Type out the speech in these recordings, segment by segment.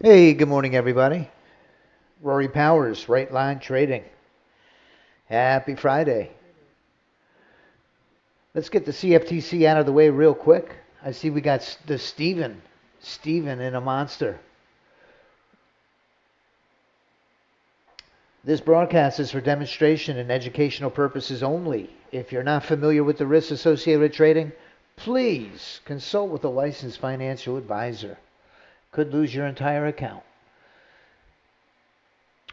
Hey, good morning, everybody. Rory Powers, Right Line Trading. Happy Friday. Let's get the CFTC out of the way real quick. I see we got the Steven in a monster. This broadcast is for demonstration and educational purposes only. If you're not familiar with the risks associated with trading, please consult with a licensed financial advisor. Could lose your entire account.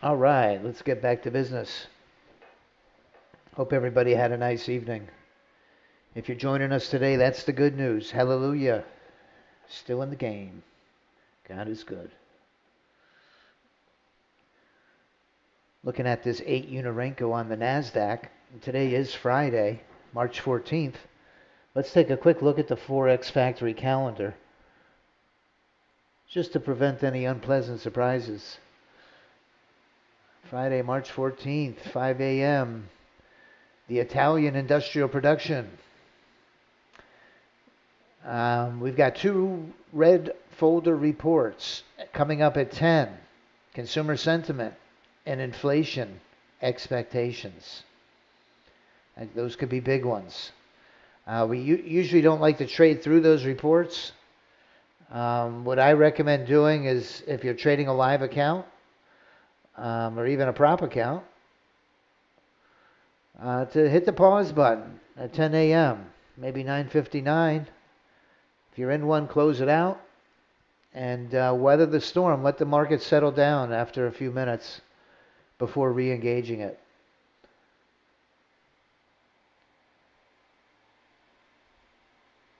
All right, let's get back to business. Hope everybody had a nice evening. If you're joining us today, that's the good news. Hallelujah. Still in the game. God is good. Looking at this 8-unit Renko on the NASDAQ. Today is Friday, March 14th. Let's take a quick look at the Forex Factory calendar, just to prevent any unpleasant surprises. Friday, March 14th, 5 a.m. The Italian industrial production. We've got two red folder reports coming up at 10. Consumer sentiment and inflation expectations. Those could be big ones. We usually don't like to trade through those reports. What I recommend doing is, if you're trading a live account or even a prop account, to hit the pause button at 10 a.m., maybe 9:59. If you're in one, close it out and weather the storm. Let the market settle down after a few minutes before re-engaging it.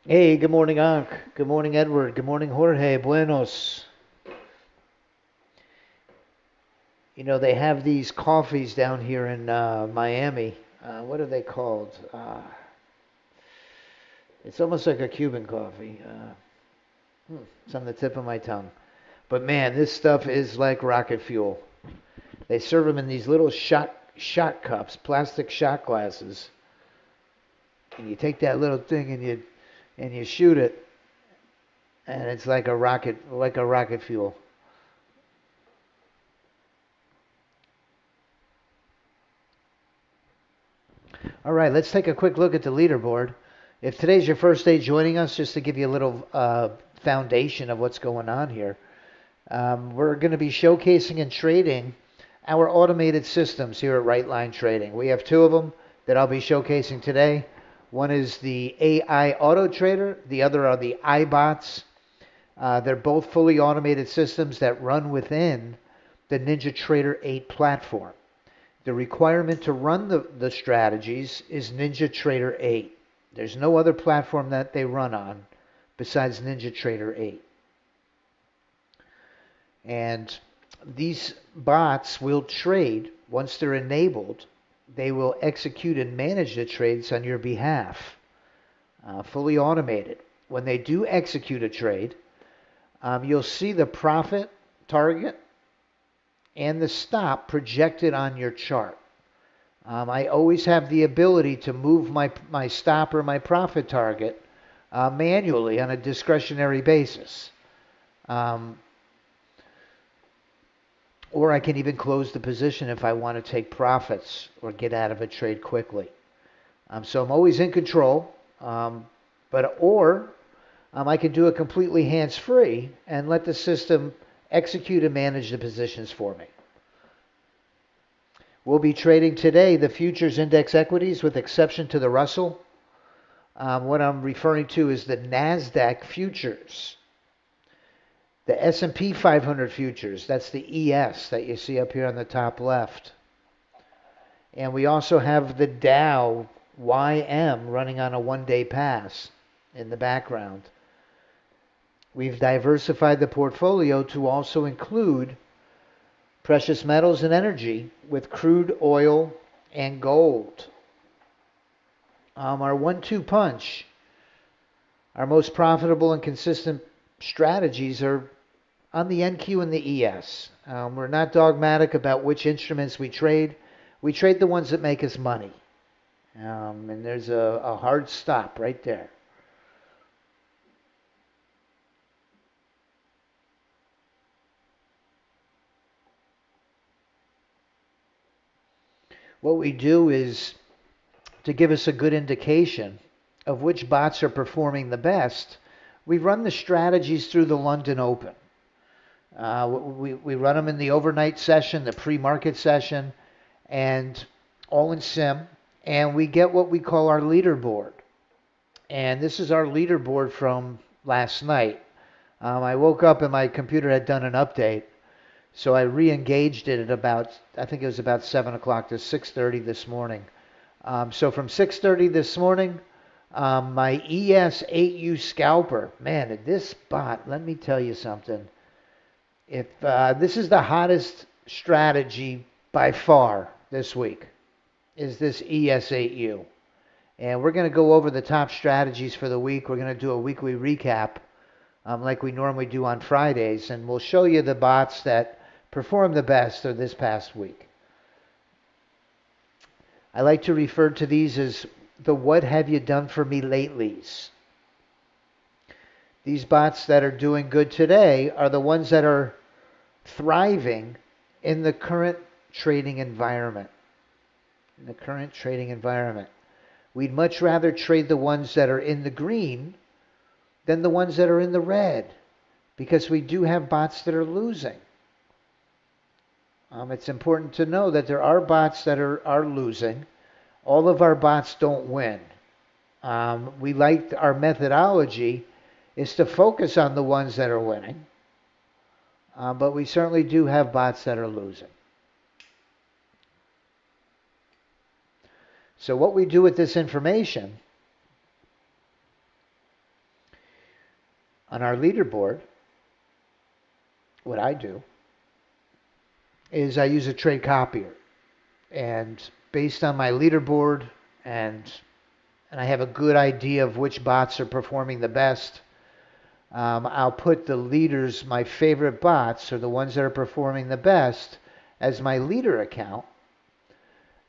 Hey, good morning, Ankh. Good morning, Edward. Good morning, Jorge. Buenos. You know, they have these coffees down here in Miami. What are they called? It's almost like a Cuban coffee. It's on the tip of my tongue. But man, this stuff is like rocket fuel. They serve them in these little shot cups, plastic shot glasses. And you take that little thing and you shoot it, and it's like a rocket fuel. All right, let's take a quick look at the leaderboard. If today's your first day joining us, just to give you a little foundation of what's going on here, we're going to be showcasing and trading our automated systems here at Right Line Trading. We have two of them that I'll be showcasing today. One is the AI Auto Trader. The other are the iBots. They're both fully automated systems that run within the NinjaTrader 8 platform. The requirement to run the strategies is NinjaTrader 8. There's no other platform that they run on besides NinjaTrader 8. And these bots will trade. Once they're enabled, they will execute and manage the trades on your behalf, fully automated. When they do execute a trade, you'll see the profit target and the stop projected on your chart. I always have the ability to move my stop or my profit target manually on a discretionary basis. Or I can even close the position if I want to take profits or get out of a trade quickly. So I'm always in control. I can do it completely hands-free and let the system execute and manage the positions for me. We'll be trading today the futures index equities with exception to the Russell. What I'm referring to is the NASDAQ futures. The S&P 500 futures, that's the ES that you see up here on the top left. And we also have the Dow YM running on a one-day pass in the background. We've diversified the portfolio to also include precious metals and energy with crude oil and gold. Our 1-2 punch, our most profitable and consistent strategies are on the NQ and the ES. We're not dogmatic about which instruments we trade. We trade the ones that make us money. And there's a hard stop right there. what we do is to give us a good indication of which bots are performing the best. We run the strategies through the London Open. We run them in the overnight session, the pre-market session, and all in sim. And we get what we call our leaderboard. And this is our leaderboard from last night. I woke up and my computer had done an update. So I re-engaged it at about, I think it was about 7 o'clock to 6:30 this morning. So from 6:30 this morning, my ES8U scalper, man, this bot, let me tell you something. If this is the hottest strategy by far this week, is this ES8U. And we're going to go over the top strategies for the week. We're going to do a weekly recap like we normally do on Fridays. And we'll show you the bots that perform the best of this past week. I like to refer to these as the what have you done for me latelys. These bots that are doing good today are the ones that are thriving in the current trading environment. In the current trading environment. We'd much rather trade the ones that are in the green than the ones that are in the red, because we do have bots that are losing. It's important to know that there are bots that are losing. All of our bots don't win. We like our methodology is to focus on the ones that are winning, but we certainly do have bots that are losing. So what we do with this information on our leaderboard, what I do is I use a trade copier. And based on my leaderboard and I have a good idea of which bots are performing the best, I'll put the leaders, my favorite bots, or the ones that are performing the best, as my leader account.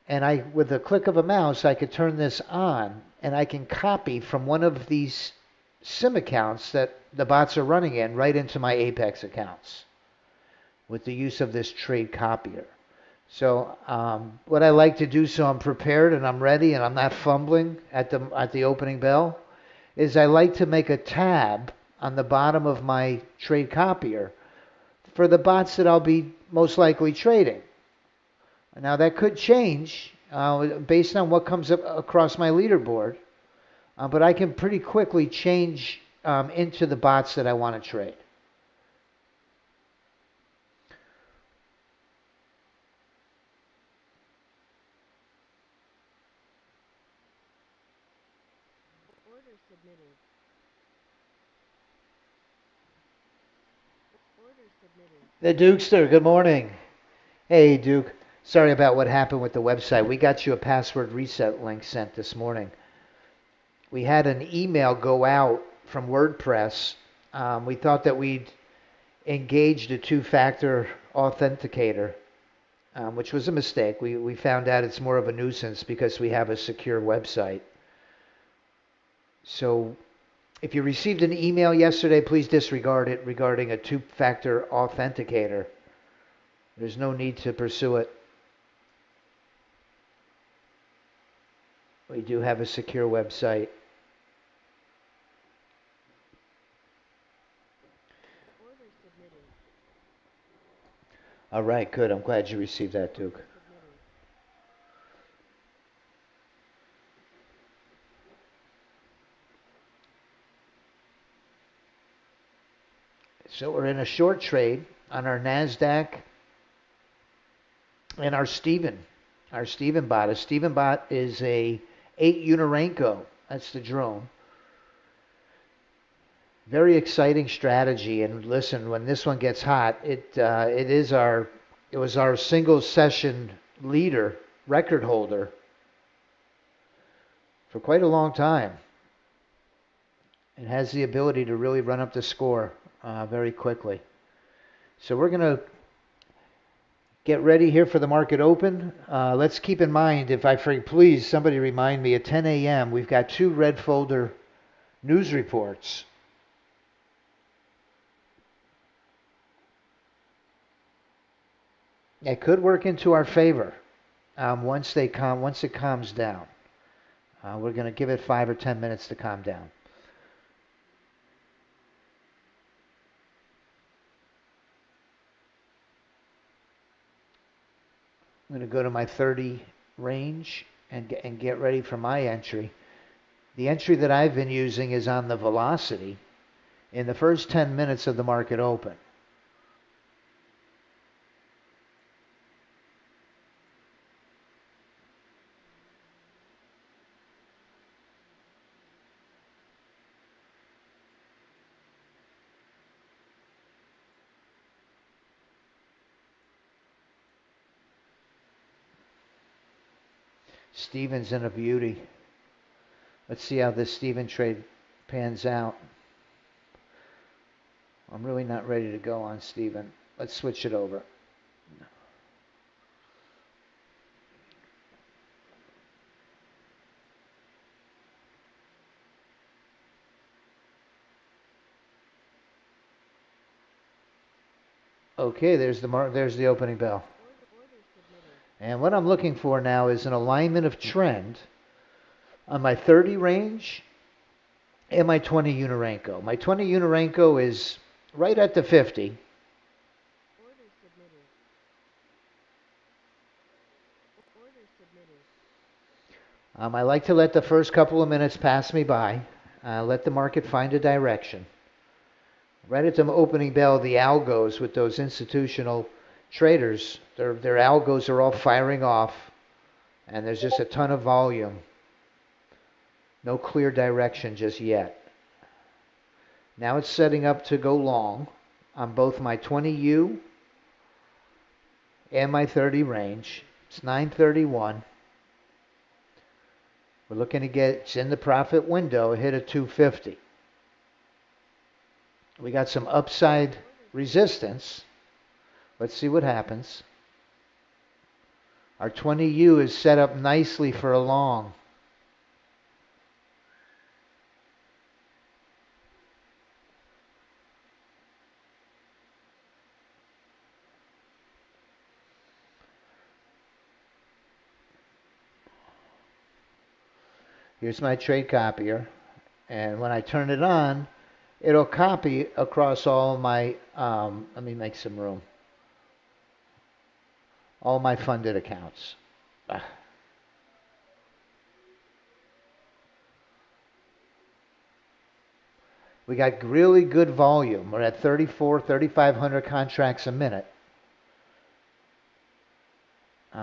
And with a click of a mouse, I could turn this on, and I can copy from one of these sim accounts that the bots are running in right into my Apex accounts with the use of this trade copier. So what I like to do so I'm prepared and I'm ready and I'm not fumbling at the opening bell is I like to make a tab on the bottom of my trade copier for the bots that I'll be most likely trading. Now that could change based on what comes up across my leaderboard, but I can pretty quickly change into the bots that I want to trade. Order submitted. Order submitted. The Dukester, good morning. Hey, Duke. Sorry about what happened with the website. We got you a password reset link sent this morning. We had an email go out from WordPress. We thought that we'd engaged a two-factor authenticator, which was a mistake. We found out it's more of a nuisance because we have a secure website. So if you received an email yesterday, please disregard it regarding a two-factor authenticator. There's no need to pursue it. We do have a secure website. Order submitted. All right, good. I'm glad you received that, Duke. So we're in a short trade on our NASDAQ and our Steven bot. A Steven bot is a 8 Unarenko. That's the drone. Very exciting strategy. And listen, when this one gets hot, it was our single session leader, record holder for quite a long time. It has the ability to really run up the score very quickly. So we're going to get ready here for the market open. Let's keep in mind, please, somebody remind me, at 10 a.m. we've got 2 red folder news reports. It could work into our favor. once it calms down. We're going to give it 5 or 10 minutes to calm down. I'm going to go to my 30 range and get ready for my entry. The entry that I've been using is on the velocity in the first 10 minutes of the market open. Steven's in a beauty. Let's see how this Steven trade pans out. I'm really not ready to go on Steven. Let's switch it over. Okay, there's the opening bell. Order submitted. And what I'm looking for now is an alignment of trend on my 30 range and my 20 Unirenko. My 20 Unirenko is right at the 50. Order submitted. Order submitted. I like to let the first couple of minutes pass me by. Let the market find a direction. Right at the opening bell, the algos with those institutional traders, their algos are all firing off, and there's just a ton of volume. No clear direction just yet. Now it's setting up to go long on both my 20U and my 30 range. It's 931. We're looking to get, it's in the profit window, hit a 250. We got some upside resistance. Let's see what happens. Our 20U is set up nicely for a long. Here's my trade copier. And when I turn it on, it'll copy across all my, let me make some room. All my funded accounts. We got really good volume. We're at 3,500 contracts a minute.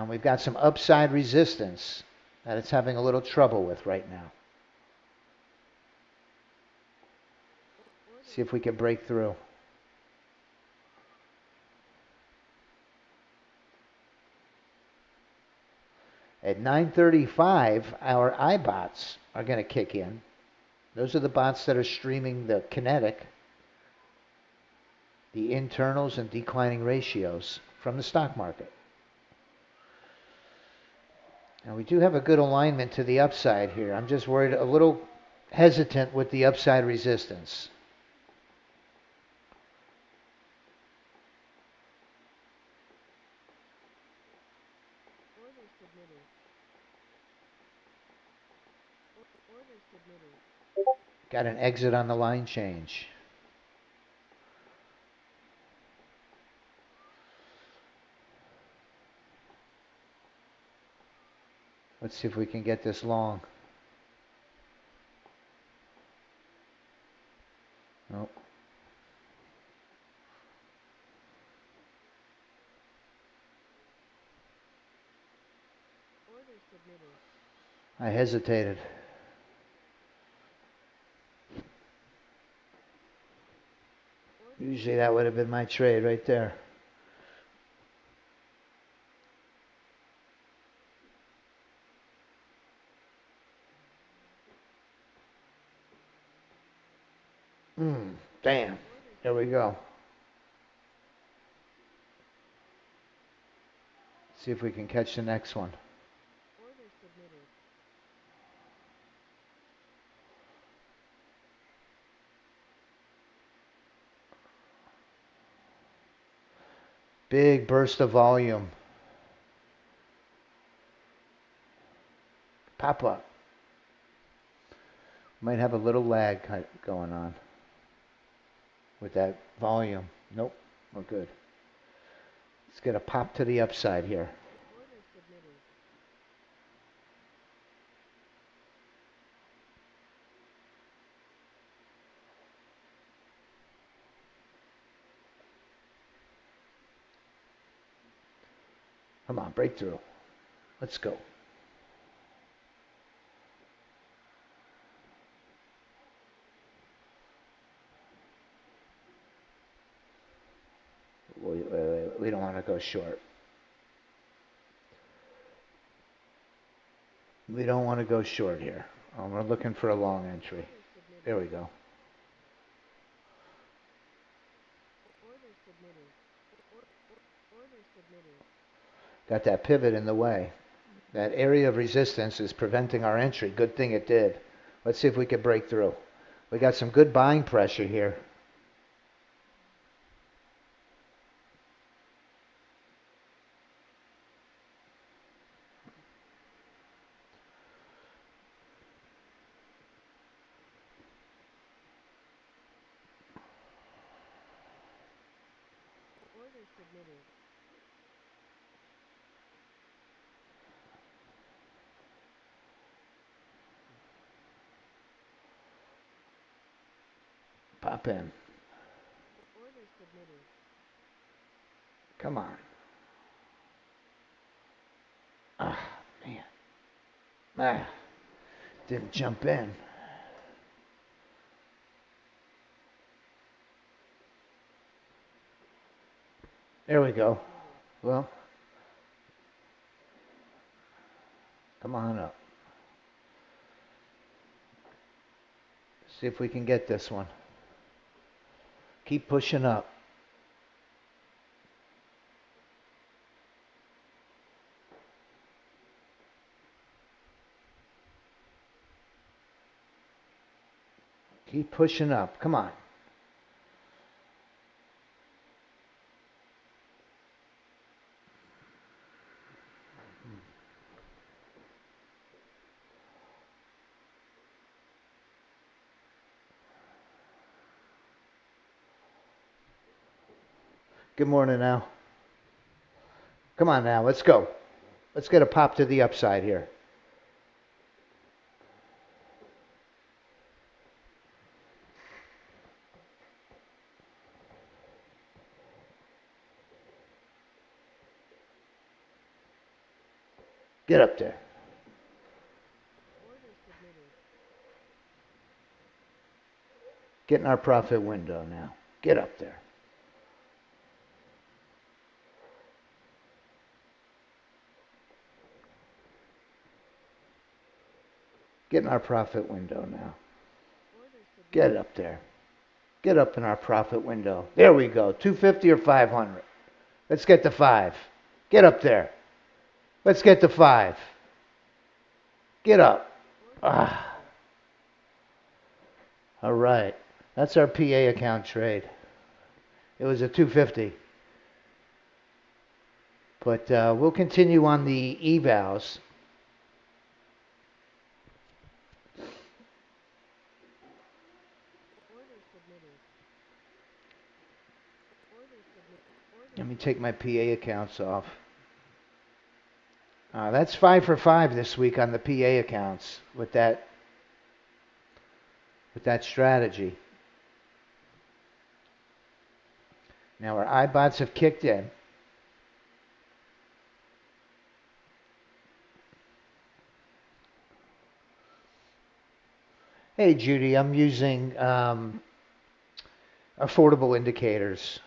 We've got some upside resistance that it's having a little trouble with right now. See if we can break through. At 9:35, our iBots are going to kick in. Those are the bots that are streaming the kinetic, the internals, and declining ratios from the stock market. Now we do have a good alignment to the upside here. I'm just worried, a little hesitant with the upside resistance. Order submitted. Order submitted. Got an exit on the line change. Let's see if we can get this long. Nope. Order submitted. I hesitated. Usually that would have been my trade right there. Damn. There we go. See if we can catch the next one. Order submitted. Big burst of volume. Pop up. Might have a little lag going on with that volume. Nope, we're good. Let's get a pop to the upside here. Order submitted. Come on, breakthrough. Let's go. We don't want to go short. We don't want to go short here. We're looking for a long entry. Order submitted. There we go. Order submitted. Order submitted. Got that pivot in the way. That area of resistance is preventing our entry. Good thing it did. Let's see if we can break through. We got some good buying pressure here. Order submitted. Pop in. Order submitted. Come on. Ah, man. Ah, didn't jump in. There we go. Well, come on up. See if we can get this one. Keep pushing up. Keep pushing up. Come on. Good morning now. Come on now. Let's go. Let's get a pop to the upside here. Get up there. Order submitted. Get in our profit window now. Get up there. Get in our profit window now. Order submitted. Get up there. Get up in our profit window. There we go. 250 or 500. Let's get to 5. Get up there. Let's get to 5. Get up. Ah. All right. That's our PA account trade. It was a 250. But we'll continue on the evals. Order submitted. Order submitted. Let me take my PA accounts off. That's 5 for 5 this week on the PA accounts with that strategy. Now our iBots have kicked in. Hey Judy, I'm using affordable indicators.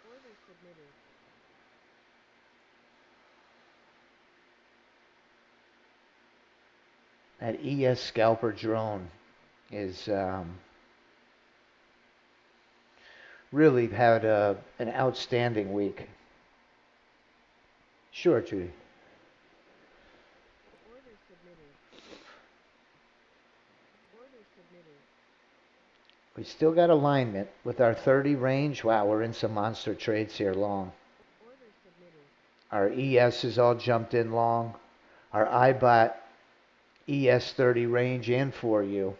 Order submitted. That ES Scalper drone is really had an outstanding week. Sure, Judy. Order submitted. We still got alignment with our 30 range. Wow, we're in some monster trades here long. Order submitted. Our ES is all jumped in long. Our IBOT ES30 range and 4U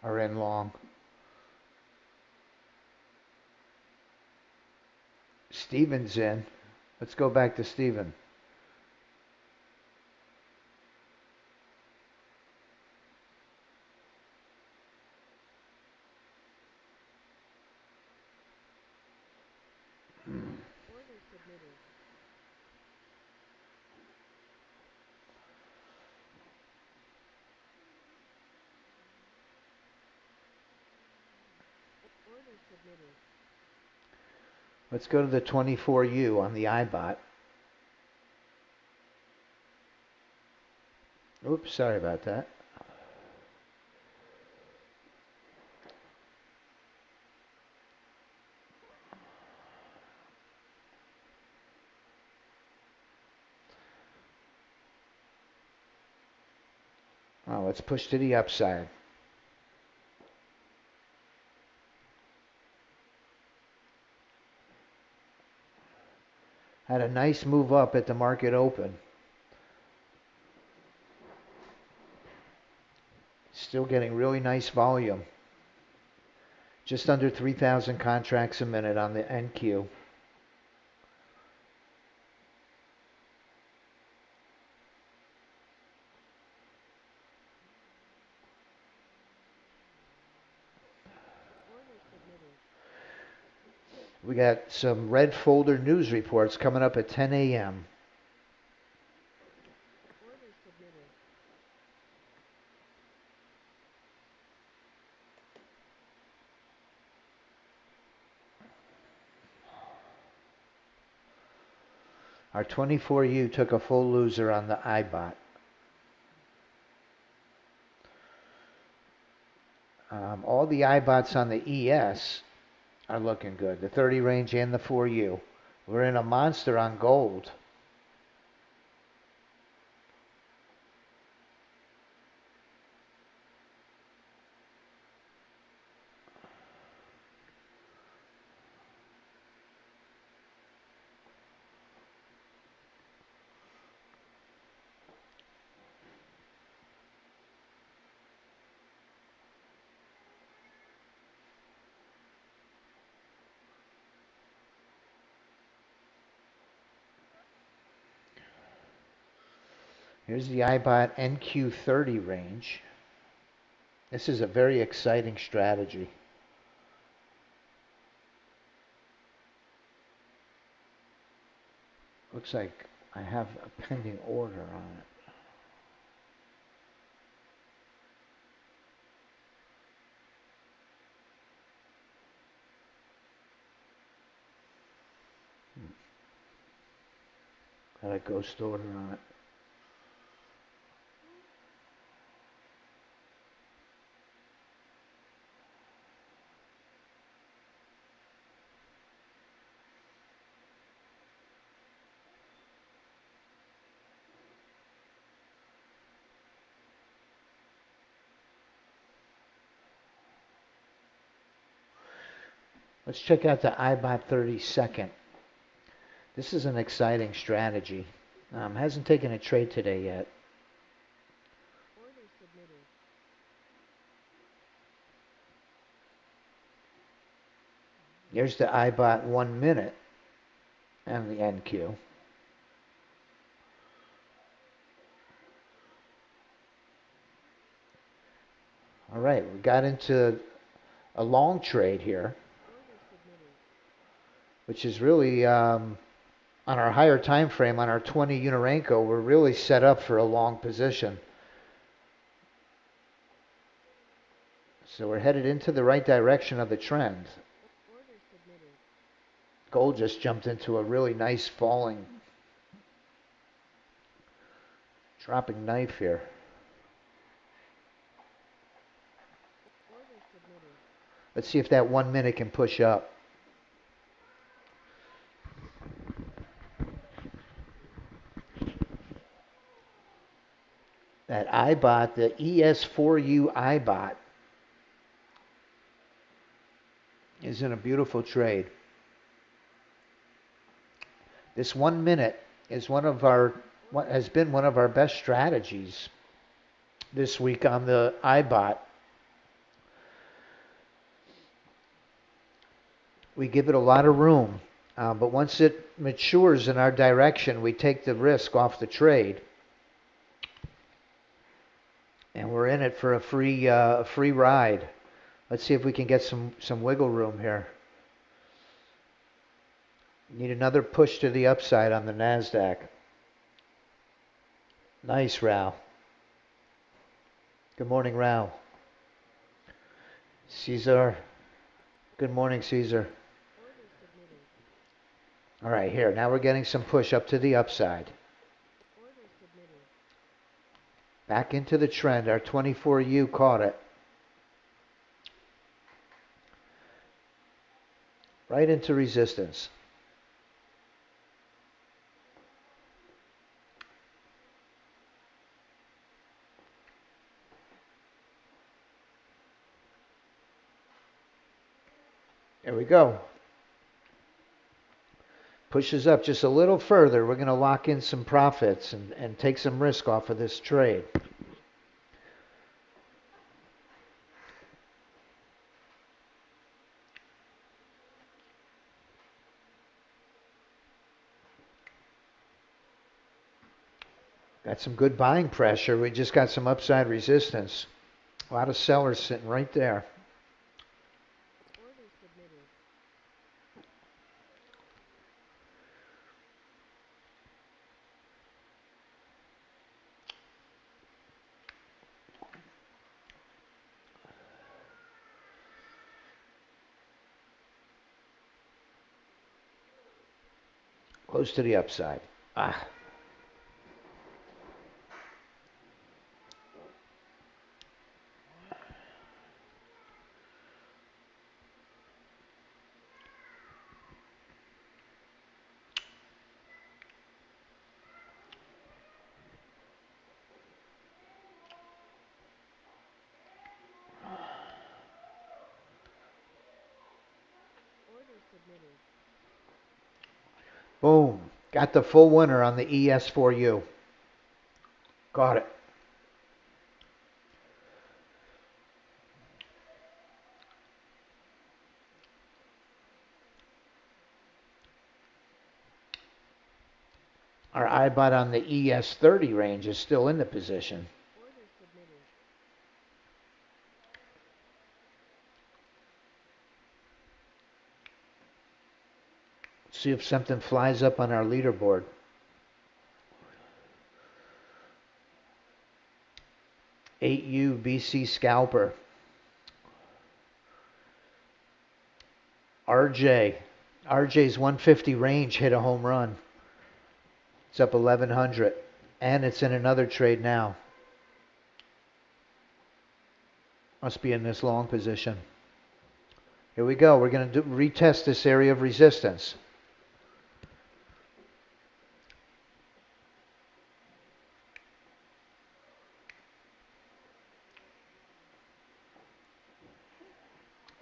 are in long. Steven's in. Let's go back to Steven. Order submitted. Order submitted. Let's go to the 24U on the IBOT. Oops, sorry about that. Oh, let's push to the upside. Had a nice move up at the market open. Still getting really nice volume. Just under 3,000 contracts a minute on the NQ. Order submitted. We got some red folder news reports coming up at 10 a.m. Order submitted. Our 24U took a full loser on the IBOT. All the IBOTs on the ES are looking good. The 30 range and the 4U. We're in a monster on gold. Here's the IBOT NQ30 range. This is a very exciting strategy. Looks like I have a pending order on it. Got a ghost order on it. Let's check out the IBOT 30-second. This is an exciting strategy. Hasn't taken a trade today yet. Order submitted. Here's the IBOT 1 minute and the NQ. All right, we got into a long trade here, Order submitted. which is really on our higher time frame, on our 20 Unarenko, we're really set up for a long position. So we're headed into the right direction of the trend. Order submitted. Gold just jumped into a really nice falling, dropping knife here. Order submitted. Let's see if that 1 minute can push up. That IBOT, the ES4U IBOT, is in a beautiful trade. This 1 minute is what has been one of our best strategies this week on the IBOT. We give it a lot of room, but once it matures in our direction, we take the risk off the trade, and we're in it for a free ride. Let's see if we can get some wiggle room here. Need another push to the upside on the NASDAQ. Nice, Rao. Good morning, Rao. Caesar. Good morning, Caesar. Order submitted. All right, here. Now we're getting some push up to the upside. Order submitted. Back into the trend. Our 24U caught it. Right into resistance. There we go. Pushes up just a little further. We're going to lock in some profits and take some risk off of this trade. Got some good buying pressure. We just got some upside resistance. A lot of sellers sitting right there. Order submitted. Close to the upside. Order submitted. Boom. Got the full winner on the ES4U. Got it. Our IBOT on the ES30 range is still in the position. Order submitted. See if something flies up on our leaderboard. U BC Scalper. RJ's 150 range hit a home run. It's up 1100, and it's in another trade now. Must be in this long position. Here we go. We're going to retest this area of resistance.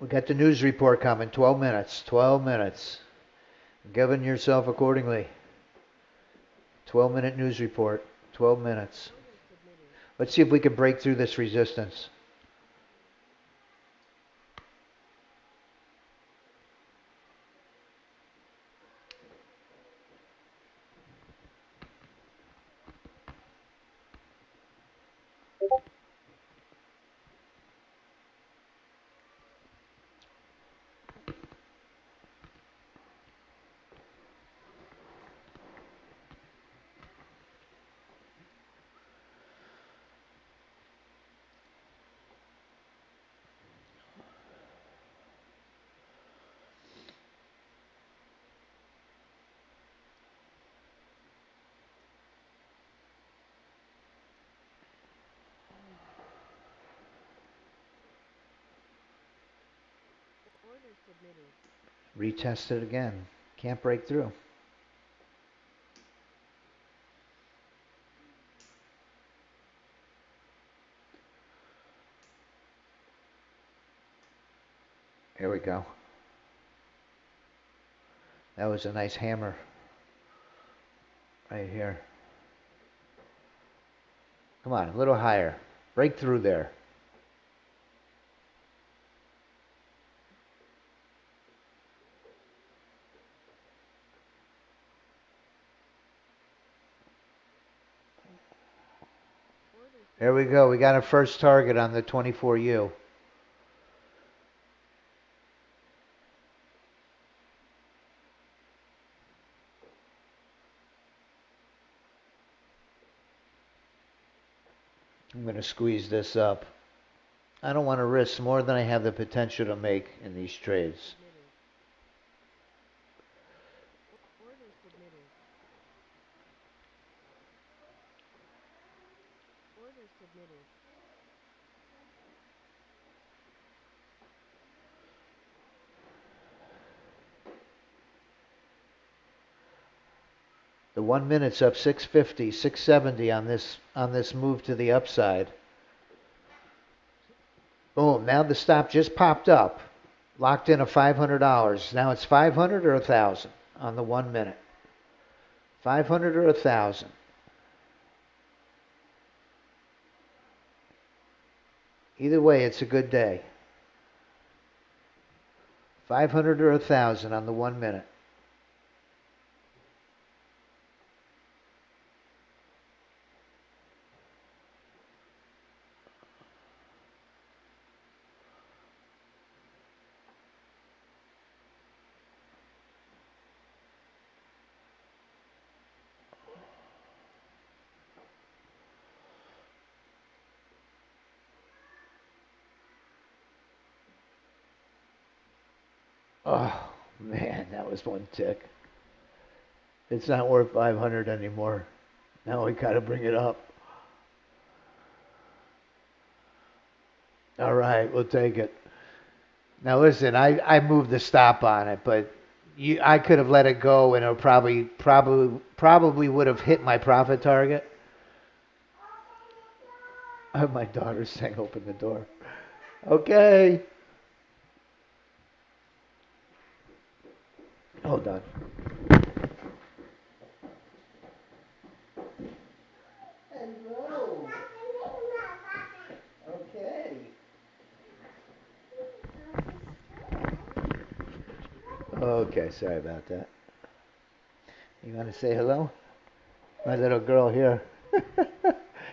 We got the news report coming. 12 minutes. 12 minutes. Govern yourself accordingly. 12-minute news report. 12 minutes. Order submitted. Let's see if we can break through this resistance. Order submitted. Retest it again. Can't break through. Here we go. That was a nice hammer right here. Come on, a little higher. Break through there. Order There we submitted. go. We got a first target on the 24U. I'm going to squeeze this up. I don't want to risk more than I have the potential to make in these Order trades. submitted. Order submitted. Order submitted. The 1 minute's up 650, 670 on this move to the upside. Boom, now the stop just popped up. Locked in at $500. Now it's 500 or 1,000 on the 1 minute. 500 or 1,000. Either way, it's a good day. 500 or 1,000 on the 1 minute. Oh, man, that was one tick. It's not worth 500 anymore. Now we gotta bring it up. All right, we'll take it. Now listen, I moved the stop on it, but I could have let it go and it probably would have hit my profit target. My daughter's saying open the door. Okay. Hold on. Hello. Okay. Okay, sorry about that. You want to say hello? My little girl here.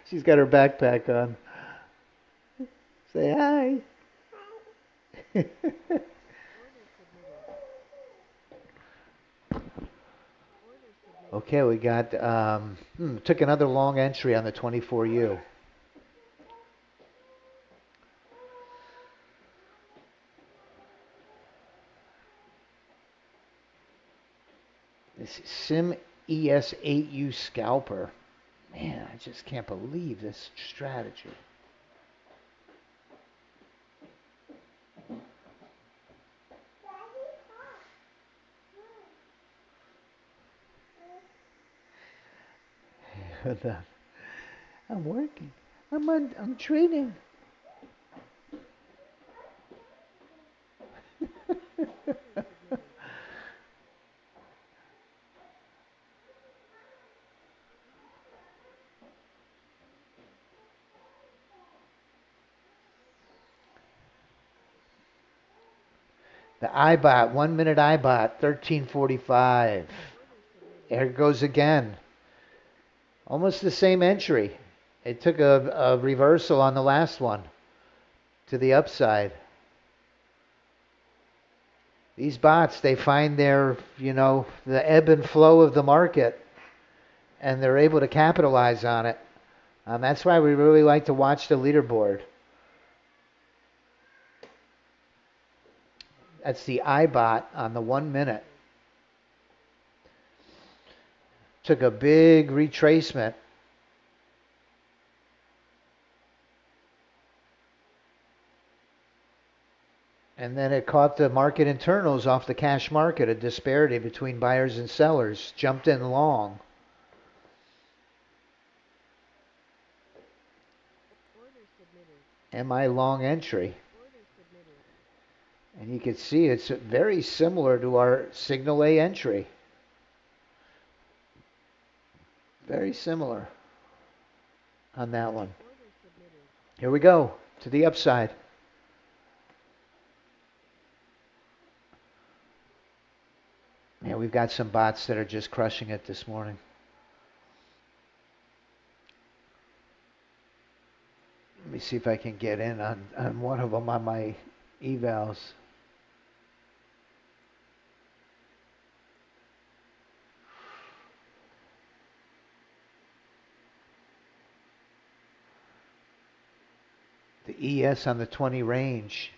She's got her backpack on. Say hi. Order submitted. Order submitted. Okay, we got, took another long entry on the 24U. This Sim ES8U scalper. Man, I just can't believe this strategy. I'm working. I'm trading. Order submitted. The IBOT, 1 minute IBOT, 1345. Order submitted. There it goes again. Almost the same entry. It took a reversal on the last one to the upside. These bots, they find the ebb and flow of the market, and they're able to capitalize on it. That's why we really like to watch the leaderboard. That's the IBOT on the 1 minute. Took a big retracement. And then it caught the market internals off the cash market, a disparity between buyers and sellers. Jumped in long. Order submitted. MI long entry. Order submitted. And you can see it's very similar to our signal A entry. Very similar on that one. Order submitted. Here we go to the upside. Yeah, we've got some bots that are just crushing it this morning. Let me see if I can get in on one of them on my evals. The ES on the 20 range.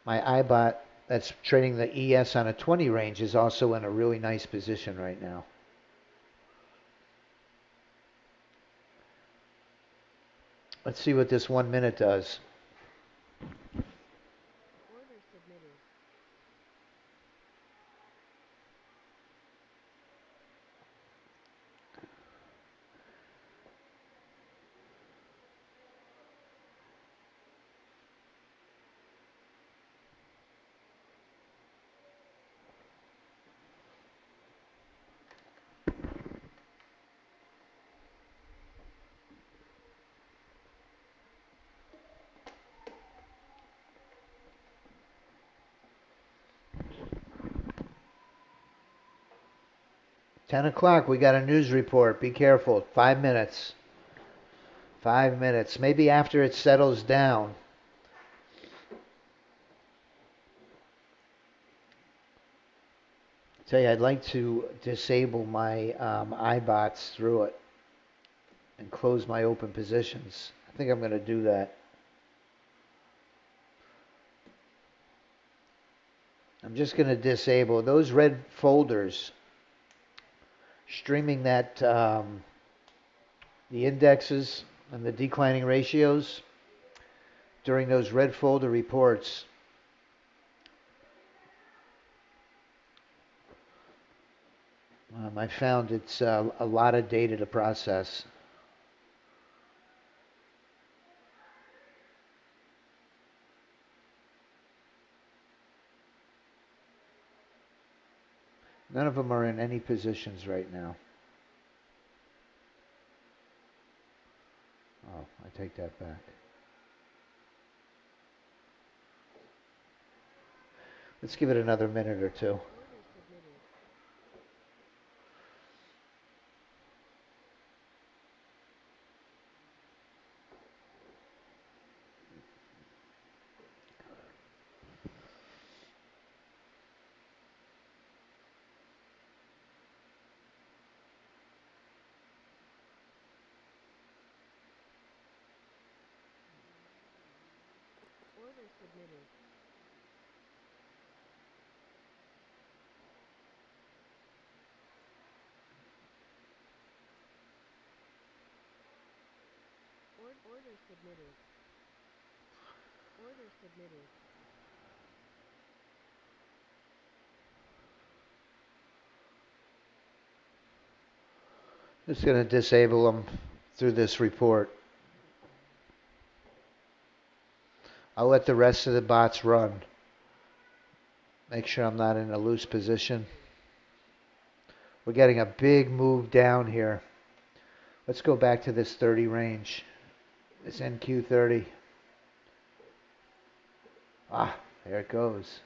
My iBot that's trading the ES on a 20 range is also in a really nice position right now. Let's see what this 1 minute does. Order submitted. Ten o'clock, we got a news report. Be careful. 5 minutes. 5 minutes. Maybe after it settles down. Tell you, I'd like to disable my iBots through it and close my open positions. I think I'm going to do that. I'm just going to disable those red folders streaming that the indexes and the declining ratios during those red folder reports. I found it's a lot of data to process. None of them are in any positions right now. Oh, I take that back. Let's give it another minute or two. Order submitted. Order submitted. Order submitted. Order submitted. Just going to disable them through this report. I'll let the rest of the bots run. Make sure I'm not in a loose position. We're getting a big move down here. Let's go back to this 30 range. This NQ30. Ah, there it goes.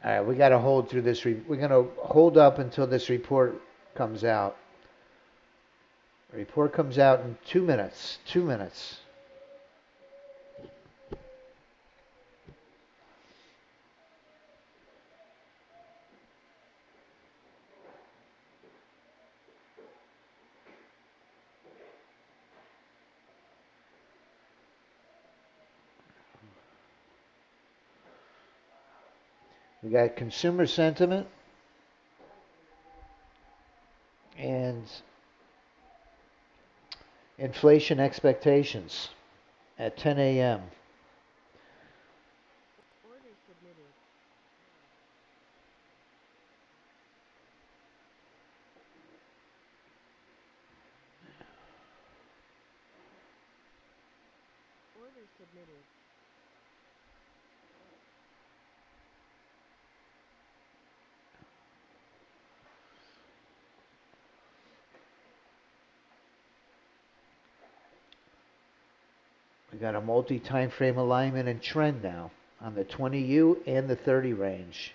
All right, we got to hold through this. We're going to hold up until this report comes out. The report comes out in 2 minutes. 2 minutes. We got consumer sentiment and inflation expectations at 10 a.m. Order submitted. Order submitted. We got a multi-time frame alignment and trend now on the 20U and the 30 range.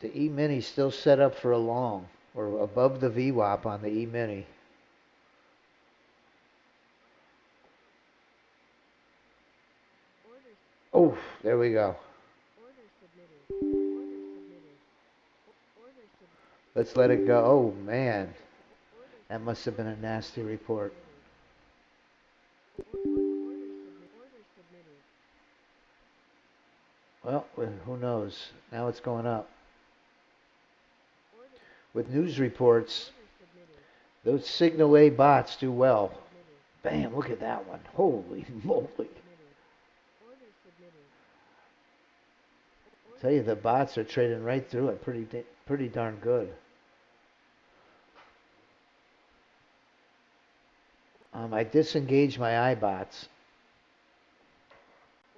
The E-mini still set up for a long. We're above the VWAP on the E-mini. Order. Oh, there we go. Order submitted. Order submitted. Order submitted. Let's let it go. Oh, man. Order That must have been a nasty report. submitted. Order submitted. Order submitted. Well, who knows? Now it's going up. Order. With news reports, Order submitted. those Signal A bots do well. Submitted. Bam, look at that one. Holy moly. Submitted. Order submitted. Tell you, the bots are trading right through it pretty darn good. I disengaged my iBots.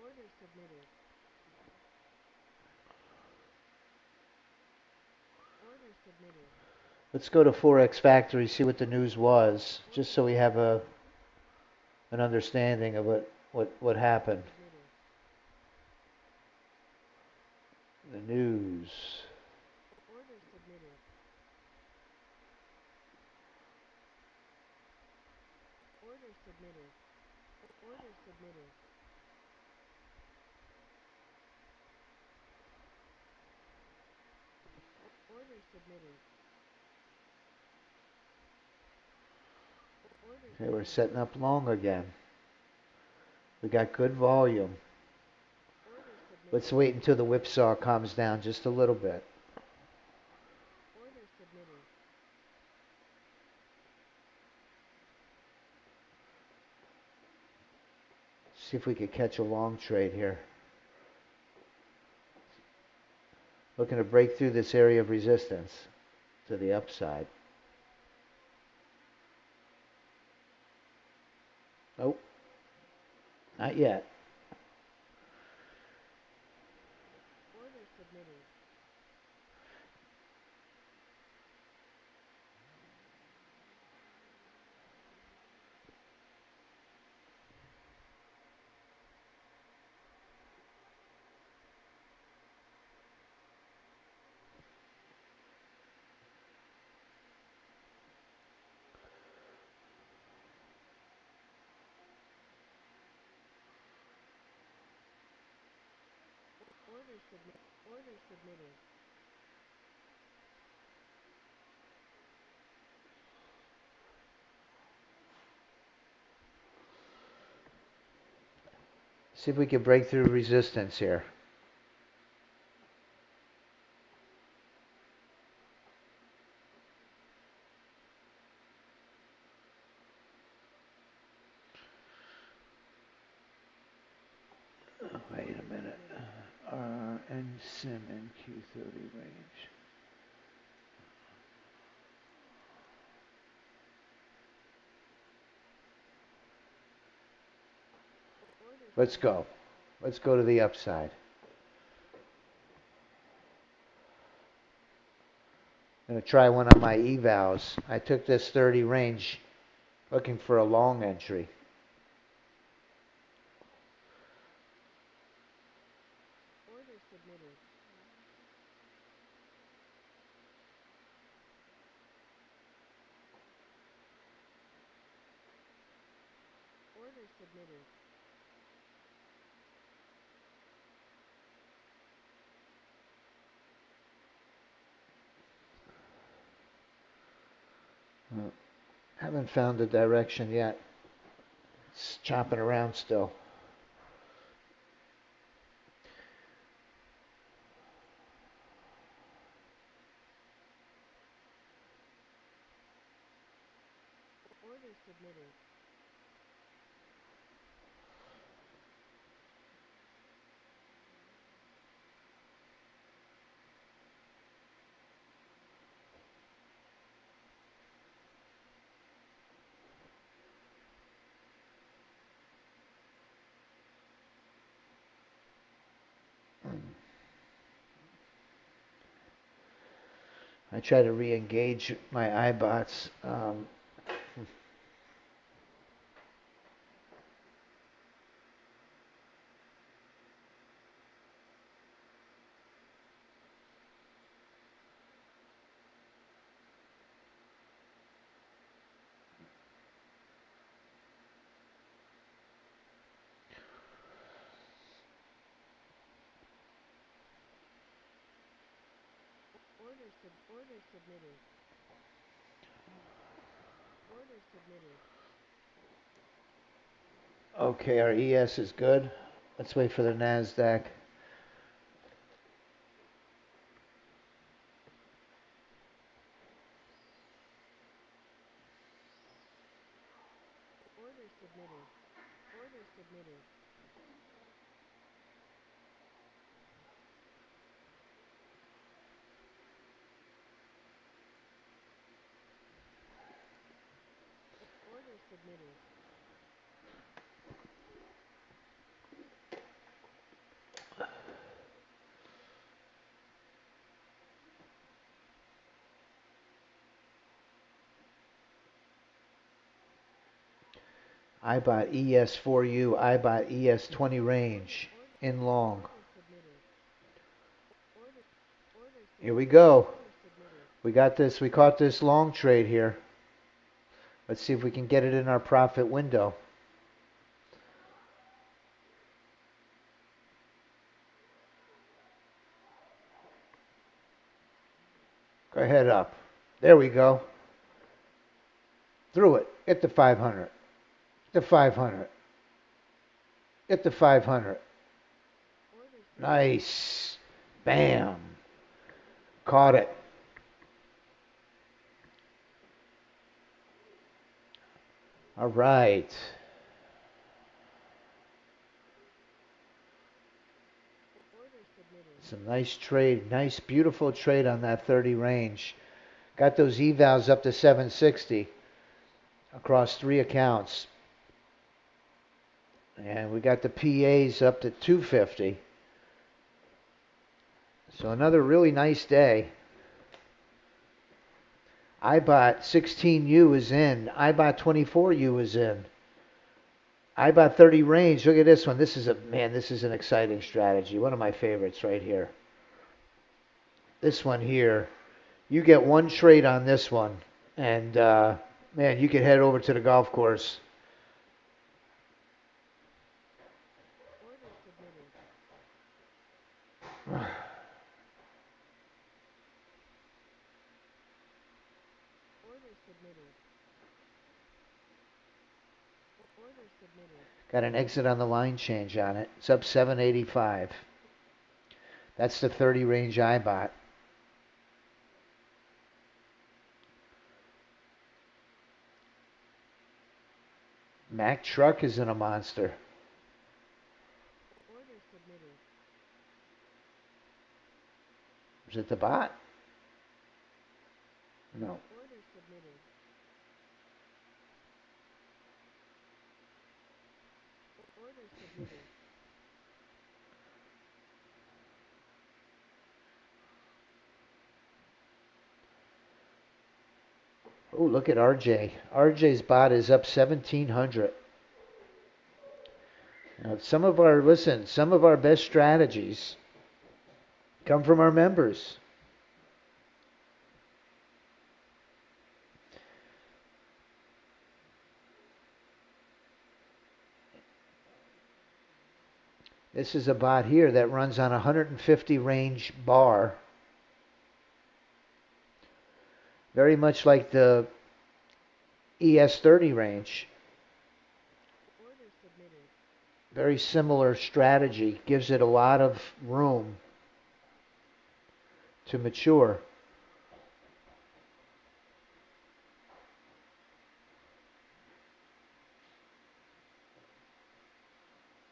Order submitted. Order submitted. Let's go to Forex Factory, see what the news was, just so we have an understanding of what happened. Submitted. The news. Order submitted. Order submitted. Order submitted. Order submitted. Order Okay, we're submitted. setting up long again. We got good volume. Order submitted. Let's wait until the whipsaw calms down just a little bit. Order submitted. See if we could catch a long trade here. Looking to break through this area of resistance to the upside. Nope. Not yet. Order submitted. Order submit. Order submitted. See if we can break through resistance here. Wait a minute. And Sim and Q30 range. Order Let's submitted. go. Let's go to the upside. I'm going to try one on my evals. I took this 30 range looking for a long entry. Order submitted. Order submitted. Haven't found the direction yet. It's chopping around still. Order submitted. I try to re-engage my iBots. Order submitted. Order submitted. Okay, our ES is good. Let's wait for the NASDAQ. Order submitted. Order submitted. Order submitted. iBot ES4U, iBot ES20 range, in long. Order submitted. Order Here we submitted. go. Order submitted. We got this, we caught this long trade here. Let's see if we can get it in our profit window. Go ahead up. There we go. Through it. Get the 500. The 500. Get the 500. Nice. Bam. Caught it. All right. Some nice trade. Nice, beautiful trade on that 30 range. Got those evals up to 760 across 3 accounts. And we got the PAs up to 250. So another really nice day. iBot 16U is in. iBot 24U is in. iBot 30 range. Look at this one. This is an exciting strategy. One of my favorites right here. This one here. You get one trade on this one. And, man, you could head over to the golf course. Order submitted. Order submitted. Order submitted. Got an exit on the line change on it. It's up 785. That's the 30 range iBot. Mack Truck is in a monster. Order submitted. Is it the bot? No. Order submitted. Order submitted. Oh, look at RJ. RJ's bot is up 1,700. Now, some of our best strategies come from our members. This is a bot here that runs on a 150 range bar. Very much like the ES30 range. Order submitted. Very similar strategy. Gives it a lot of room to mature.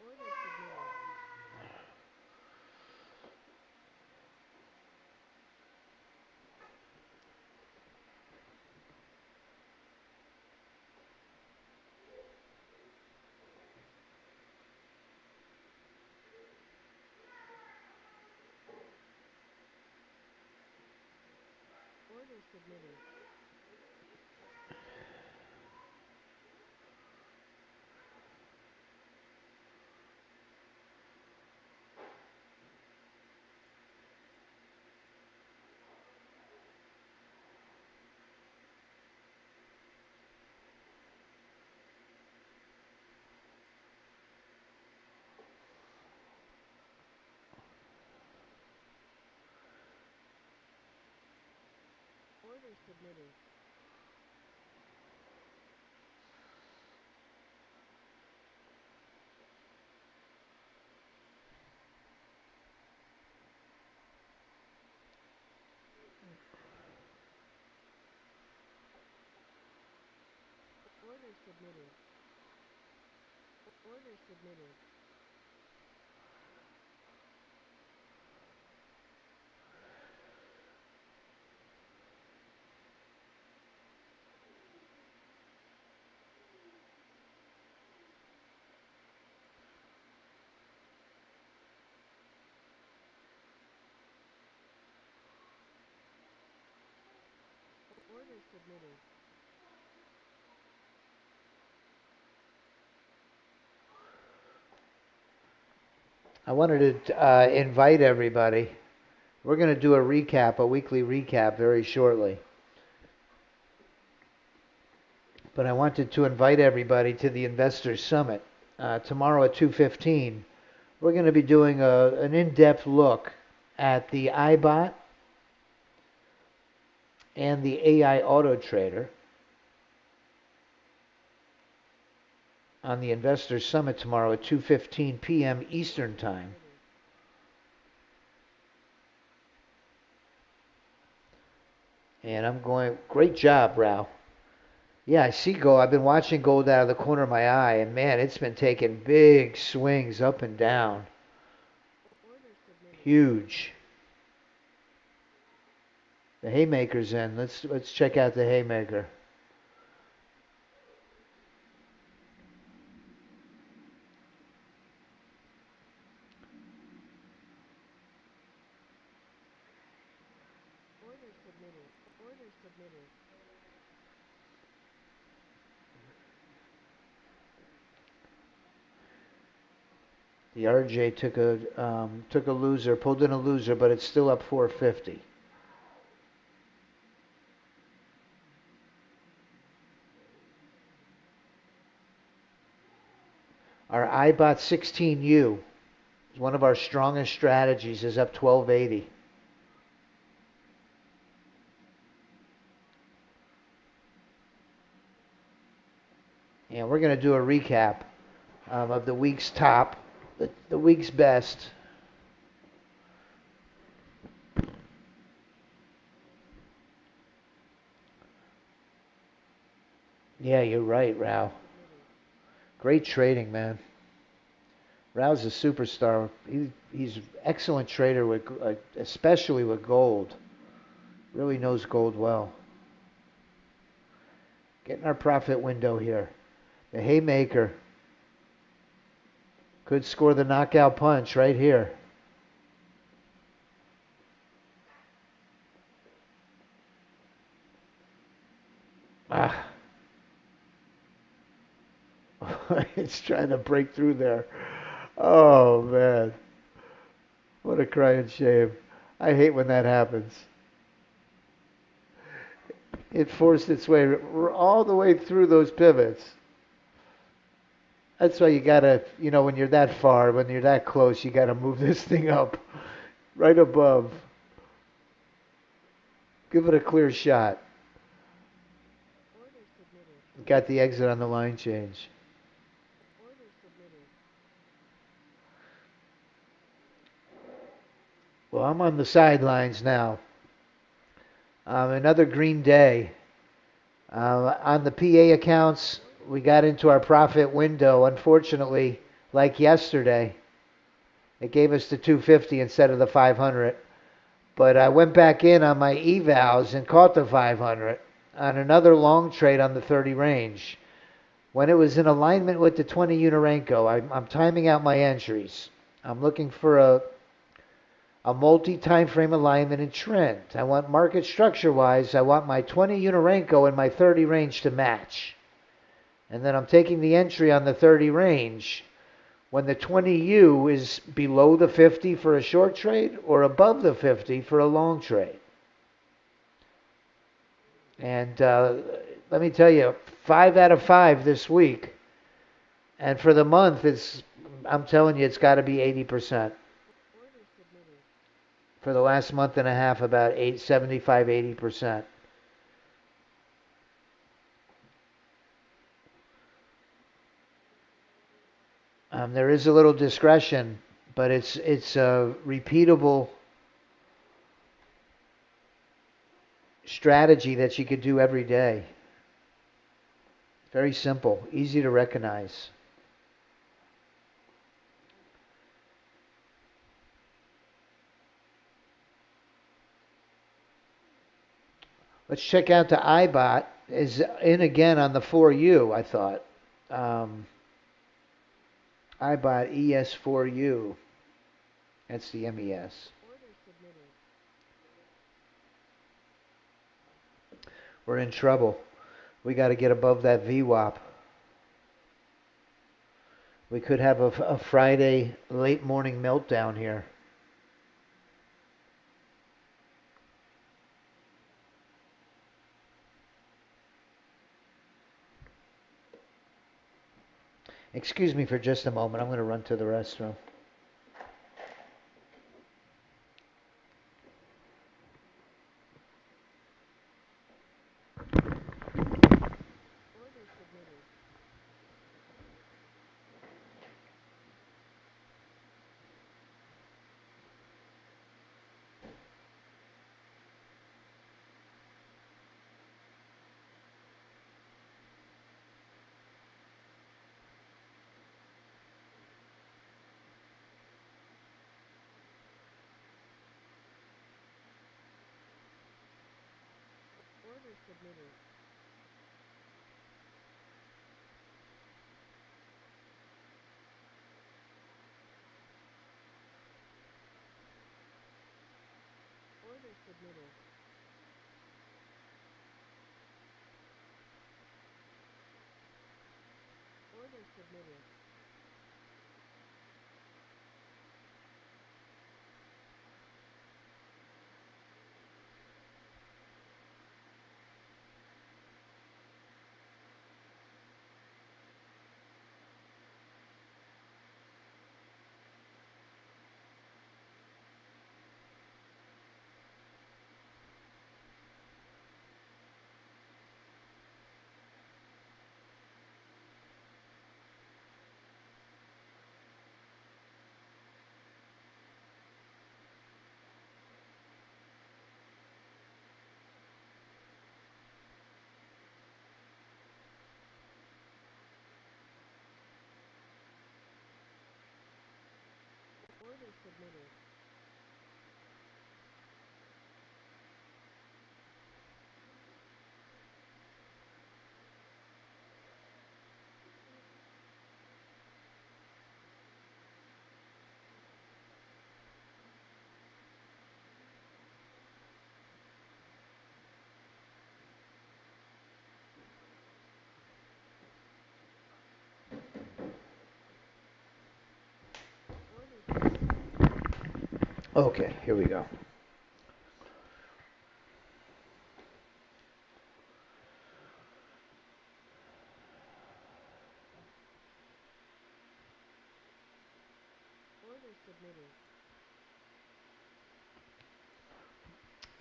Order submitted. submitted. Order submitted. Order submitted. Order submitted. Order submitted. I wanted to invite everybody. We're going to do a recap, a weekly recap very shortly. But I wanted to invite everybody to the Investors Summit tomorrow at 2:15. We're going to be doing an in-depth look at the iBot and the AI Auto Trader on the Investors Summit tomorrow at 2:15 p.m. Eastern Time. And I'm going, great job, Rao. Yeah, I see gold. I've been watching gold out of the corner of my eye, and man, it's been taking big swings up and down. Huge. The haymaker's in. Let's check out the haymaker. Order submitted. Order submitted. The RJ took a loser, pulled in a loser, but it's still up 450. Our iBot 16U is one of our strongest strategies, is up 1280. And we're going to do a recap of the week's top, the week's best. Yeah, you're right, Rao. Great trading, man. Rao's a superstar. He's an excellent trader, especially with gold. Really knows gold well. Getting our profit window here. The haymaker could score the knockout punch right here. Ah. It's trying to break through there. Oh, man. What a crying shame. I hate when that happens. It forced its way all the way through those pivots. That's why you gotta, when you're that far, when you're that close, you gotta move this thing up right above. Give it a clear shot. Got the exit on the line change. Well, I'm on the sidelines now. Another green day. On the PA accounts, we got into our profit window. Unfortunately, like yesterday, it gave us the 250 instead of the 500. But I went back in on my evals and caught the 500 on another long trade on the 30 range. When it was in alignment with the 20 Unarenko, I'm timing out my entries. I'm looking for a multi-time frame alignment and trend. I want market structure-wise, I want my 20 Unorenko and my 30 range to match. And then I'm taking the entry on the 30 range when the 20U is below the 50 for a short trade or above the 50 for a long trade. And let me tell you, 5 out of 5 this week. And for the month, I'm telling you, it's got to be 80%. Order submitted. For the last month and a half, about 75, 80%. There is a little discretion, but it's a repeatable strategy that you could do every day. Very simple, easy to recognize. Let's check out the IBOT. Is in again on the 4U, I thought. IBOT ES4U. That's the MES. Order submitted. We're in trouble. We got to get above that VWAP. We could have a Friday late morning meltdown here. Excuse me for just a moment. I'm going to run to the restroom. Order submitted. Order submitted. Order submitted. Order submitted. Order submitted. Order submitted. Okay, here we go. Order submitted.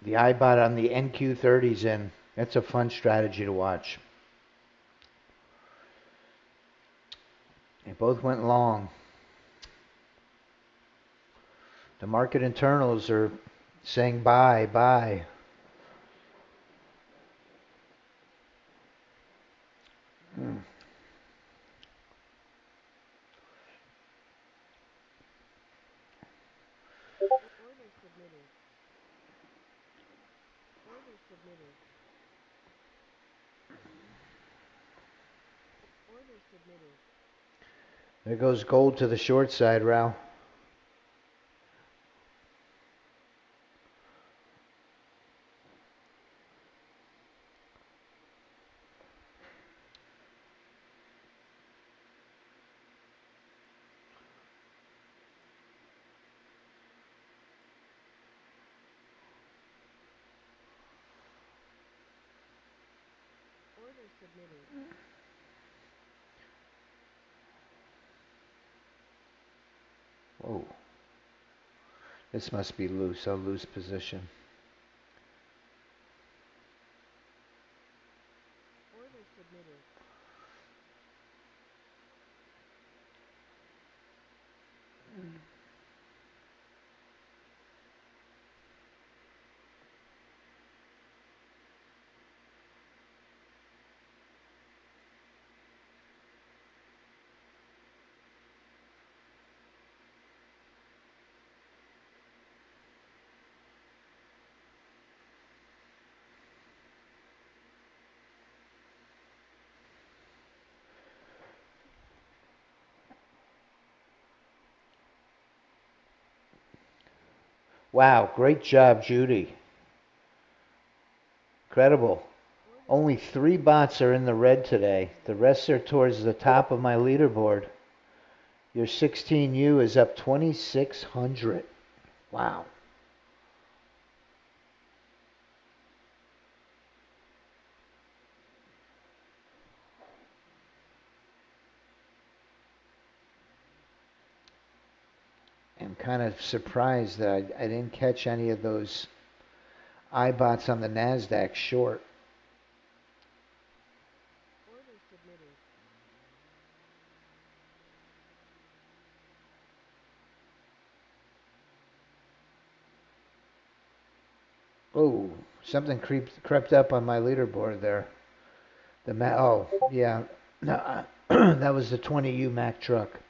The IBOT on the NQ30's in. That's a fun strategy to watch. They both went long. The market internals are saying buy, buy. Order submitted. Order submitted. Order submitted. There goes gold to the short side, Rao. submitted. Whoa. This must be loose. I'll lose position. Order submitted. Wow, great job, Judy. Incredible. Order Only 3 bots are in the red today. The rest are towards the top of my leaderboard. Your 16U is up 2,600. Wow. I'm kind of surprised that I didn't catch any of those iBots on the NASDAQ short. order submitted. Oh, something crept up on my leaderboard there. Oh, yeah. No, that was the 20U Mack truck.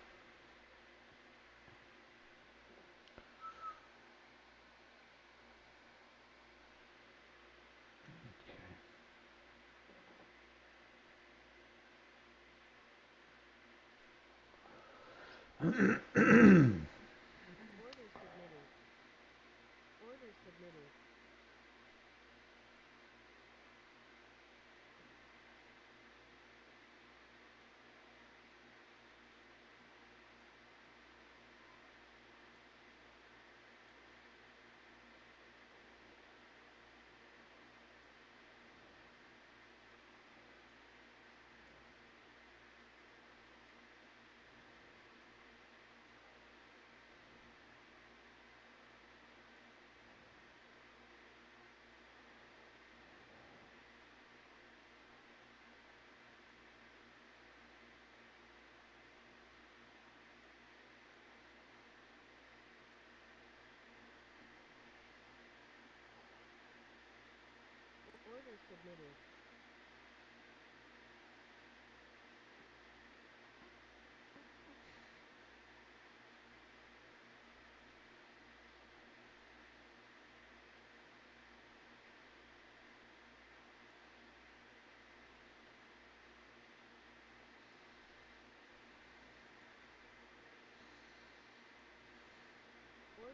Order submitted.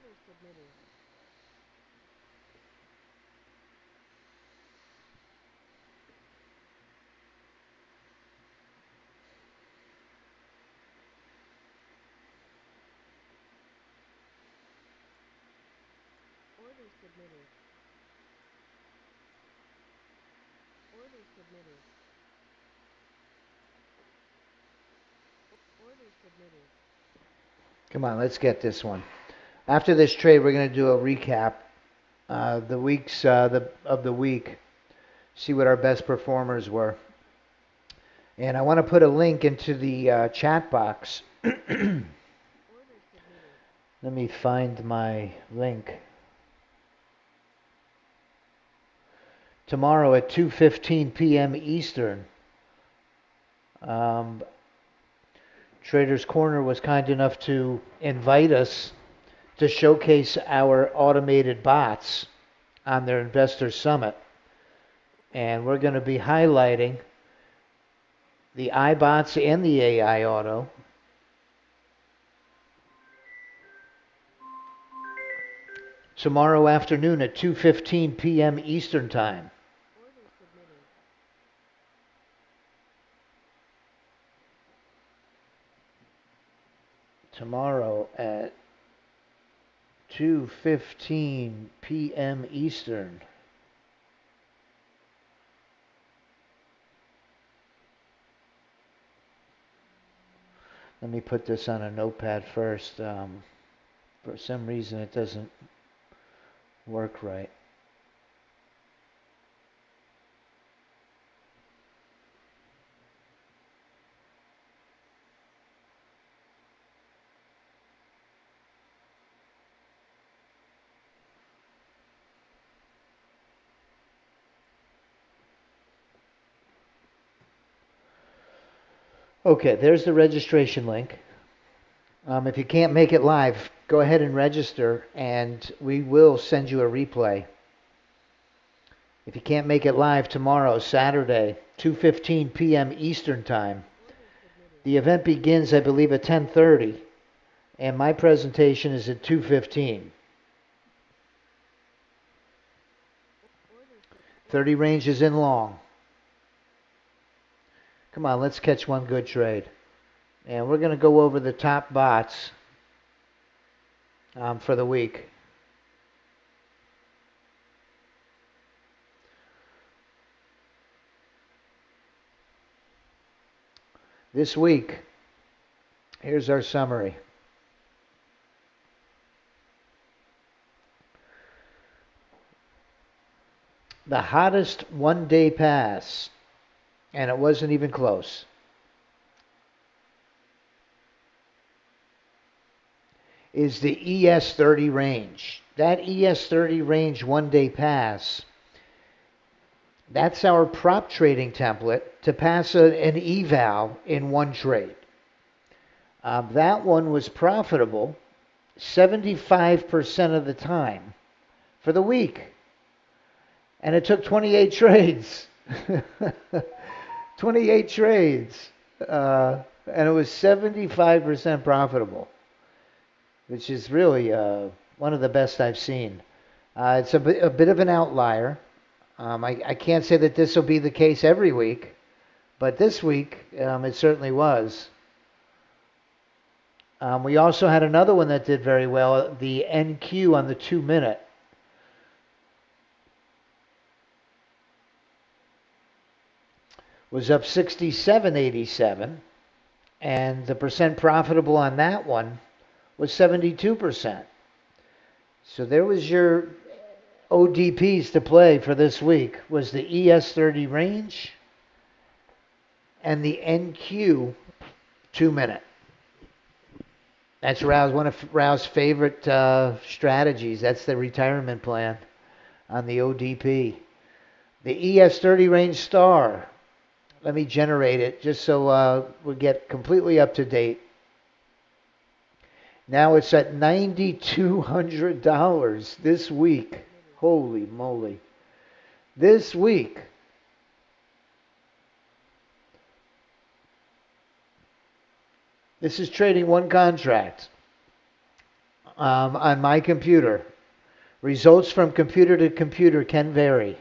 Order submitted. Order submitted. Order submitted. Order submitted. Order submitted. Order submitted. Come on, let's get this one. After this trade, we're going to do a recap of the week, see what our best performers were. And I want to put a link into the chat box. Let Order submitted. me find my link. Tomorrow at 2:15 p.m. Eastern, um, Traders Corner was kind enough to invite us to showcase our automated bots on their Investor Summit. And we're going to be highlighting the iBots and the AI Auto. Tomorrow afternoon at 2:15 p.m. Eastern Time. Order submitted. Tomorrow at 2:15 p.m. Eastern. Let me put this on a notepad first. For some reason it doesn't work right. Okay, there's the registration link. If you can't make it live, go ahead and register and we will send you a replay. If you can't make it live tomorrow, Saturday, 2:15 p.m. Eastern Time. The event begins, I believe, at 10:30, and my presentation is at 2:15. 30 ranges in long. Come on, let's catch one good trade. And we're going to go over the top bots for the week. This week, here's our summary. The hottest one-day pass, and it wasn't even close, is the ES30 range. That ES30 range one-day pass, that's our prop trading template to pass an eval in one trade. That one was profitable 75% of the time for the week. And it took 28 trades. 28 trades. And it was 75% profitable, which is really one of the best I've seen. It's a bit of an outlier. I can't say that this will be the case every week, but this week it certainly was. We also had another one that did very well, the NQ on the 2-minute. Was up 67.87, and the percent profitable on that one was 72%. So there was your ODPs to play for this week, was the ES30 range and the NQ 2-minute. That's one of Rao's favorite strategies. That's the retirement plan on the ODP. The ES30 range star. Let me generate it just so we get completely up to date. Now it's at $9,200 this week. Holy moly. This week. This is trading one contract on my computer. Results from computer to computer can vary.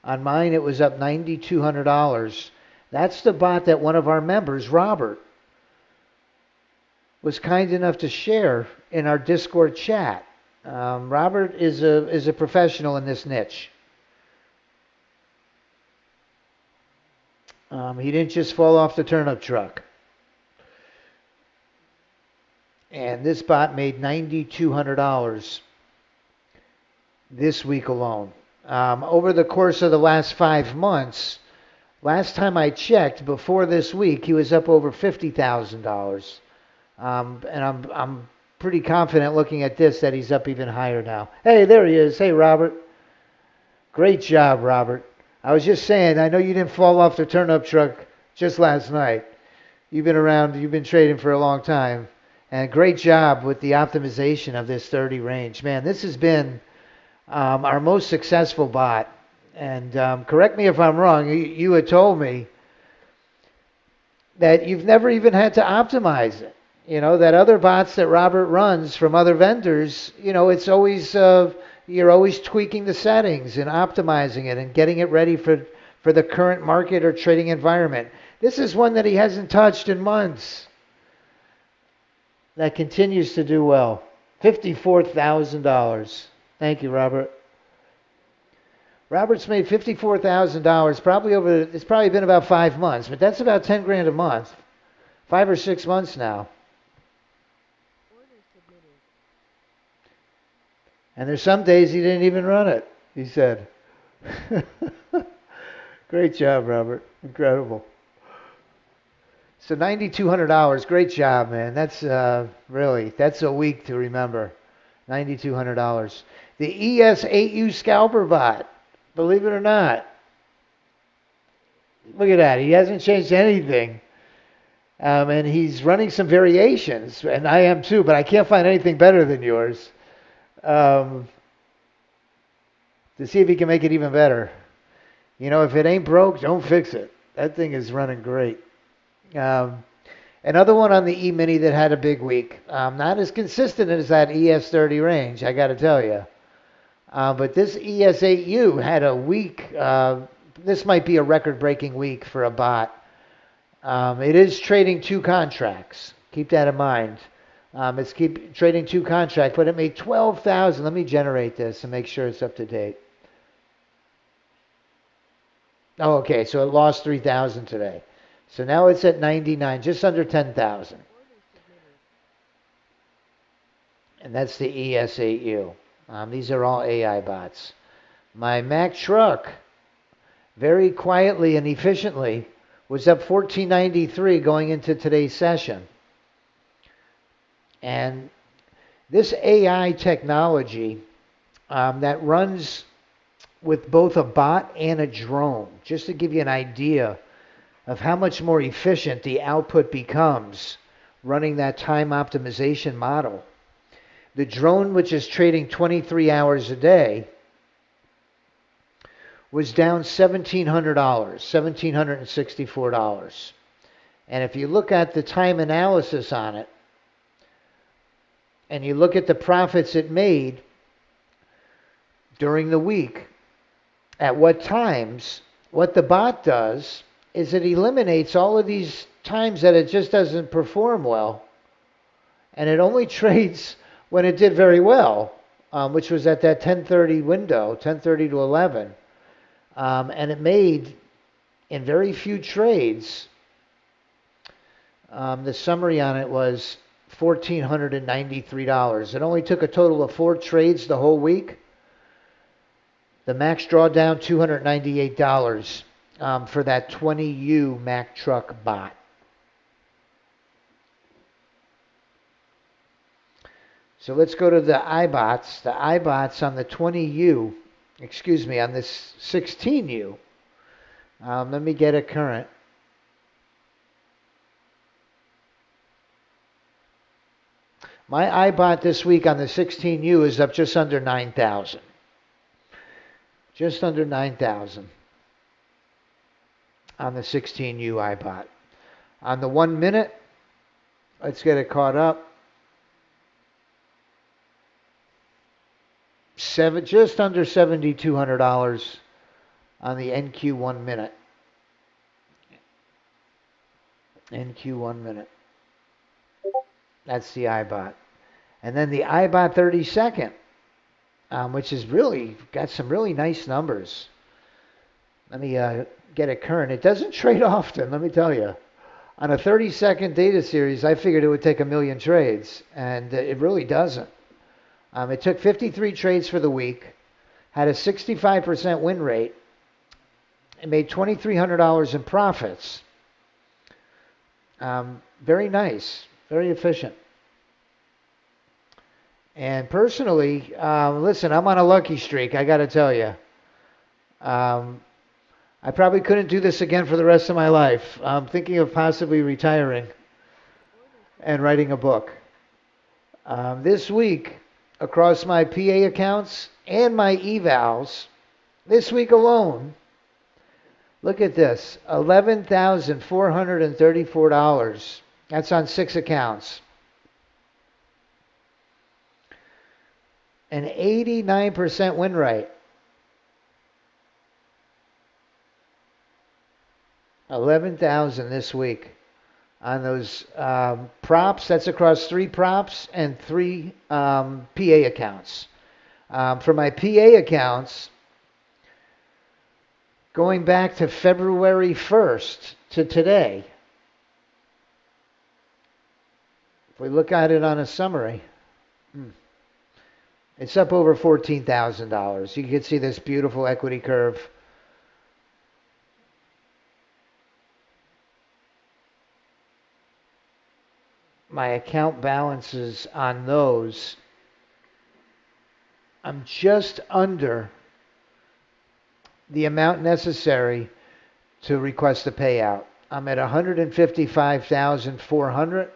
On mine, it was up $9,200. That's the bot that one of our members, Robert, was kind enough to share in our Discord chat. Robert is a professional in this niche. He didn't just fall off the turnip truck. And this bot made $9,200 this week alone. Over the course of the last 5 months, last time I checked, before this week, he was up over $50,000. And I'm pretty confident looking at this that he's up even higher now. Hey, there he is. Hey, Robert. Great job, Robert. I was just saying, I know you didn't fall off the turnip truck just last night. You've been around, you've been trading for a long time. And great job with the optimization of this 30 range. Man, this has been our most successful bot. And correct me if I'm wrong, you had told me that you've never even had to optimize it. You know, that other bots that Robert runs from other vendors, you know, it's always, you're always tweaking the settings and optimizing it and getting it ready for the current market or trading environment. This is one that he hasn't touched in months. That continues to do well. $54,000. Thank you, Robert. Robert's made $54,000 probably it's probably been about 5 months, but that's about 10 grand a month 5 or 6 months now. Order submitted. And there's some days he didn't even run it, he said. Great job, Robert. Incredible. So $9,200. Great job, man. That's that's a week to remember. $9,200. The ES8U scalper bot, believe it or not. Look at that. He hasn't changed anything. And he's running some variations, and I am too, but I can't find anything better than yours. To see if he can make it even better. You know, if it ain't broke, don't fix it. That thing is running great. Another one on the E-mini that had a big week. Not as consistent as that ES30 range, I got to tell you. But this ES8U had a week. This might be a record-breaking week for a bot. It is trading 2 contracts. Keep that in mind. It's trading 2 contracts, but it made 12,000. Let me generate this and make sure it's up to date. Oh, okay, so it lost 3,000 today. So now it's at 99, just under 10,000. And that's the ES8U. These are all AI bots. My Mac truck, very quietly and efficiently, was up 1493 going into today's session. And this AI technology that runs with both a bot and a drone, just to give you an idea of how much more efficient the output becomes running that time optimization model. The drone, which is trading 23 hours a day, was down $1,700, $1,764. And if you look at the time analysis on it, and you look at the profits it made during the week, at what times, what the bot does is it eliminates all of these times that it just doesn't perform well, and it only trades when it did very well, which was at that 10:30 window, 10:30 to 11. And it made, in very few trades, the summary on it was $1,493. It only took a total of 4 trades the whole week. The max drawdown, $298 for that 20U Mac truck bot. So let's go to the iBots. The iBots on the 20U, on this 16U. Let me get it current. My iBot this week on the 16U is up just under 9,000. Just under 9,000 on the 16U iBot. On the 1 minute, let's get it caught up. Just under $7,200 on the NQ 1 minute. NQ 1 minute. That's the iBot. And then the iBot 30 second, which has really got some really nice numbers. Let me get it current. It doesn't trade often, let me tell you. On a 30-second data series, I figured it would take 1 million trades, and it really doesn't. It took 53 trades for the week, had a 65% win rate, and made $2,300 in profits. Very nice, very efficient. And personally, listen, I'm on a lucky streak, I got to tell you. I probably couldn't do this again for the rest of my life. I'm thinking of possibly retiring and writing a book. This week, across my PA accounts and my evals, this week alone, look at this, $11,434. That's on 6 accounts. An 89% win rate. 11,000 this week on those props. That's across 3 props and 3 PA accounts. For my PA accounts, going back to February 1st to today, If we look at it on a summary, it's up over $14,000. You can see this beautiful equity curve. My account balances on those, I'm just under the amount necessary to request a payout. I'm at 155,400,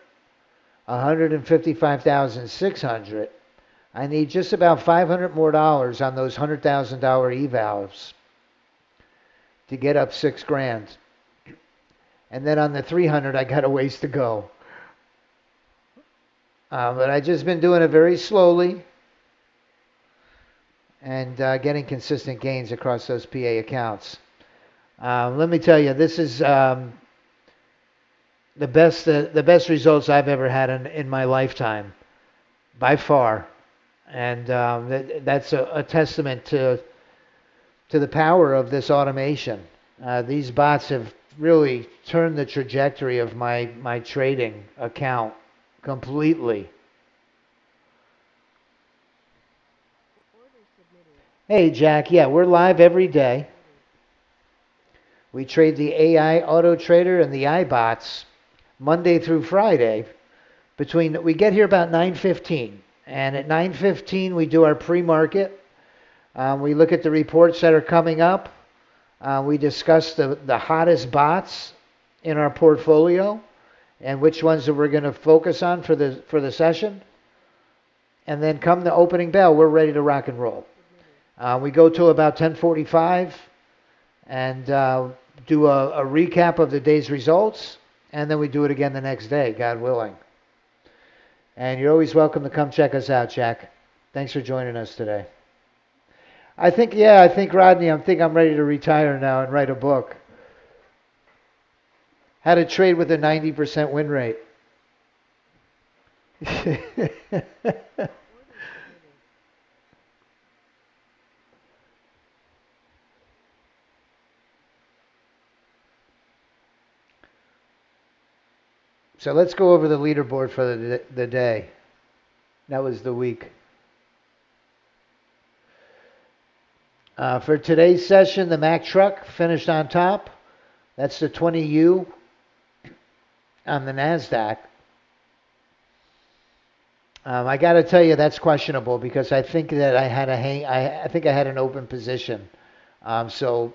155,600. I need just about $500 more dollars on those $100,000 evals to get up $6,000. And then on the 300, I got a ways to go. But I just been doing it very slowly and getting consistent gains across those PA accounts. Let me tell you, this is the best results I've ever had in my lifetime, by far. And that's a testament to the power of this automation. These bots have really turned the trajectory of my trading account completely. Hey, Jack. Yeah, we're live every day. We trade the AI Auto Trader and the iBots Monday through Friday. We get here about 9:15, and at 9:15 we do our pre-market. We look at the reports that are coming up. We discuss the hottest bots in our portfolio and which ones that we're going to focus on for the session. And then come the opening bell, we're ready to rock and roll. We go till about 10:45 and do a recap of the day's results, and then we do it again the next day, God willing. And you're always welcome to come check us out, Jack. Thanks for joining us today. I think, Rodney, I'm ready to retire now and write a book. How to trade with a 90% win rate. So let's go over the leaderboard for the day. That was the week. For today's session, the Mack truck finished on top. That's the 20U on the NASDAQ. I got to tell you, that's questionable because I think that I think I had an open position. So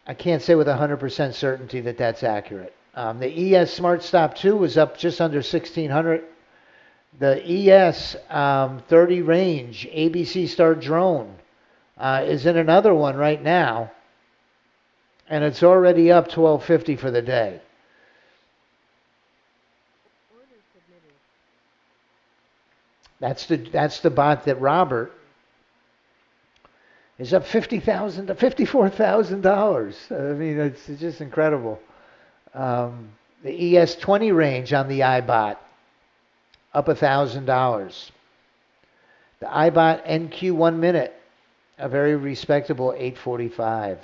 I can't say with 100% certainty that that's accurate. The ES Smart Stop 2 was up just under 1,600. The ES 30 range ABC Star drone is in another one right now, and it's already up 1250 for the day. That's the bot that Robert is up $50,000 to $54,000. I mean, it's just incredible. The ES20 range on the iBot up $1,000. The iBot NQ 1 minute, a very respectable 845.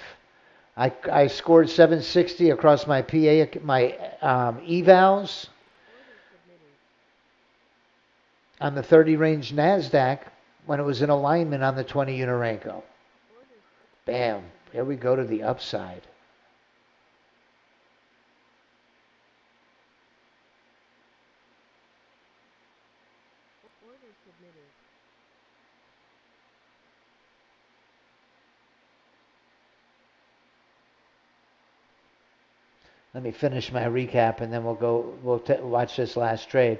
I scored 760 across my evals on the 30 range NASDAQ when it was in alignment on the 20 Unarenko. Bam. Here we go to the upside. Let me finish my recap and then we'll watch this last trade.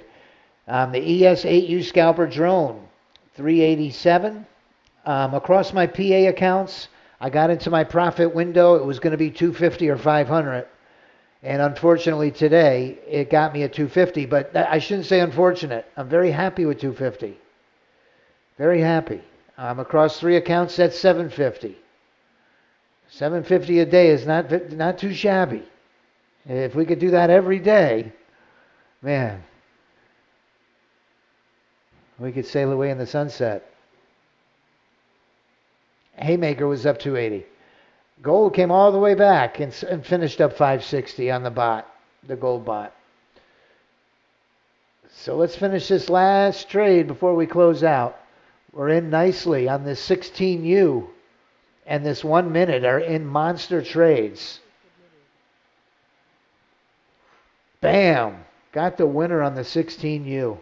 The ES8U scalper drone, 387. Across my PA accounts, I got into my profit window. It was going to be 250 or 500. And unfortunately today, it got me at 250. But I shouldn't say unfortunate. I'm very happy with 250. Very happy. Across 3 accounts, that's 750. 750 a day is not too shabby. If we could do that every day, man, we could sail away in the sunset. Haymaker was up 280. Gold came all the way back and finished up 560 on the bot, the gold bot. So let's finish this last trade before we close out. We're in nicely on this 16U, and this 1 minute are in monster trades. Bam! Got the winner on the 16U. Order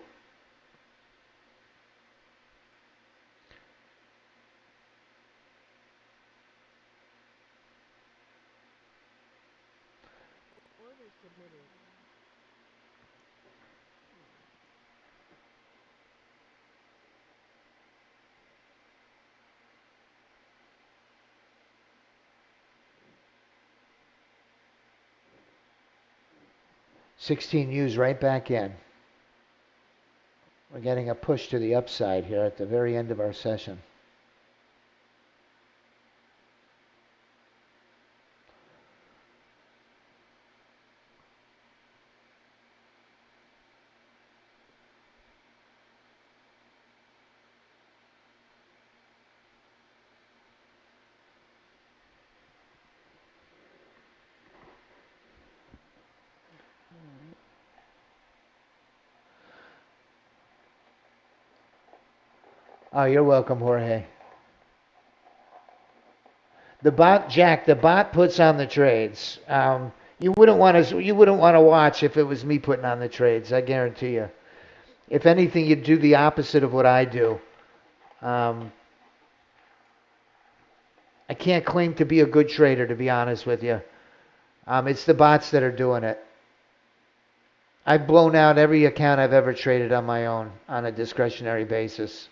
submitted. 16U's right back in. We're getting a push to the upside here at the very end of our session. Oh, you're welcome, Jorge. The bot, Jack, the bot puts on the trades. You wouldn't want to watch if it was me putting on the trades. I guarantee you. If anything, you'd do the opposite of what I do. I can't claim to be a good trader, to be honest with you. It's the bots that are doing it. I've blown out every account I've ever traded on my own on a discretionary basis.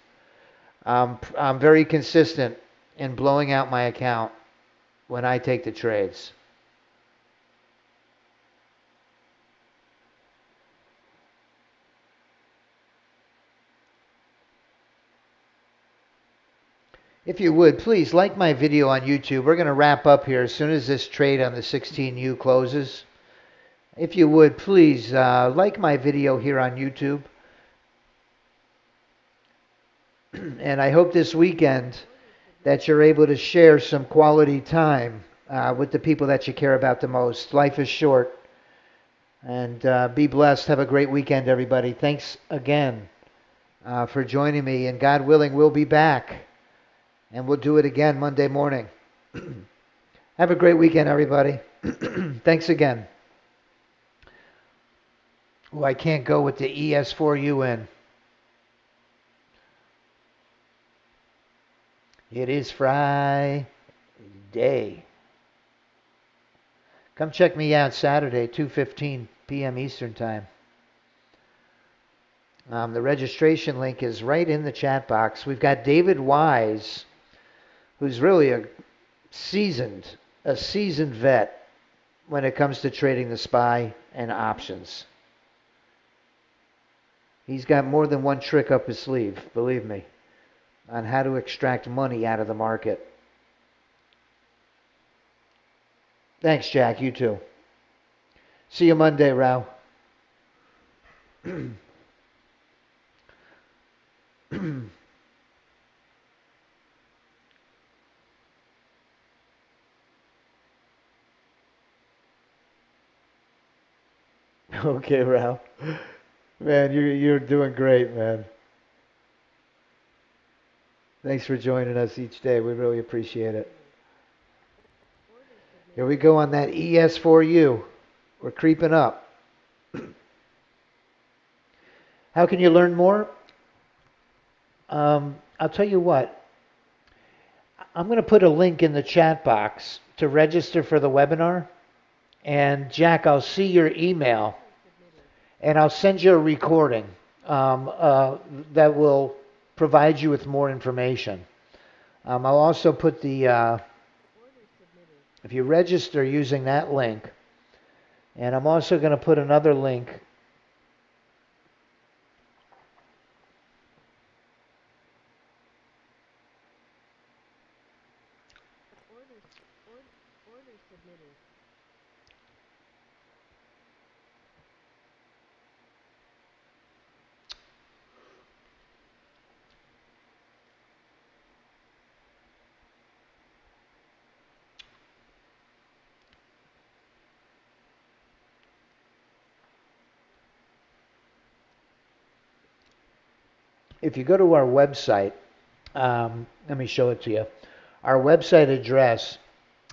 I'm very consistent in blowing out my account when I take the trades. If you would, please like my video on YouTube. We're going to wrap up here as soon as this trade on the 16U closes. If you would, please like my video here on YouTube. And I hope this weekend that you're able to share some quality time with the people that you care about the most. Life is short. And be blessed. Have a great weekend, everybody. Thanks again for joining me. And God willing, we'll be back. And we'll do it again Monday morning. Have a great weekend, everybody. Thanks again. Oh, I can't go with the ES4U in. It is Friday. Come check me out Saturday, 2:15 p.m. Eastern Time. The registration link is right in the chat box. We've got David Wise, who's really a seasoned vet when it comes to trading the SPY and options. He's got more than one trick up his sleeve, believe me, on how to extract money out of the market. Thanks, Jack. You too. See you Monday, Rao. Okay, Rao. Man, you're doing great, man. Thanks for joining us each day. We really appreciate it. Here we go on that ES4U. We're creeping up. How can you learn more? I'll tell you what. I'm going to put a link in the chat box to register for the webinar. And Jack, I'll see your email. And I'll send you a recording that will provide you with more information. I'll also put the, if you register using that link, and I'm also going to put another link. Order submitted. if you go to our website, let me show it to you. Our website address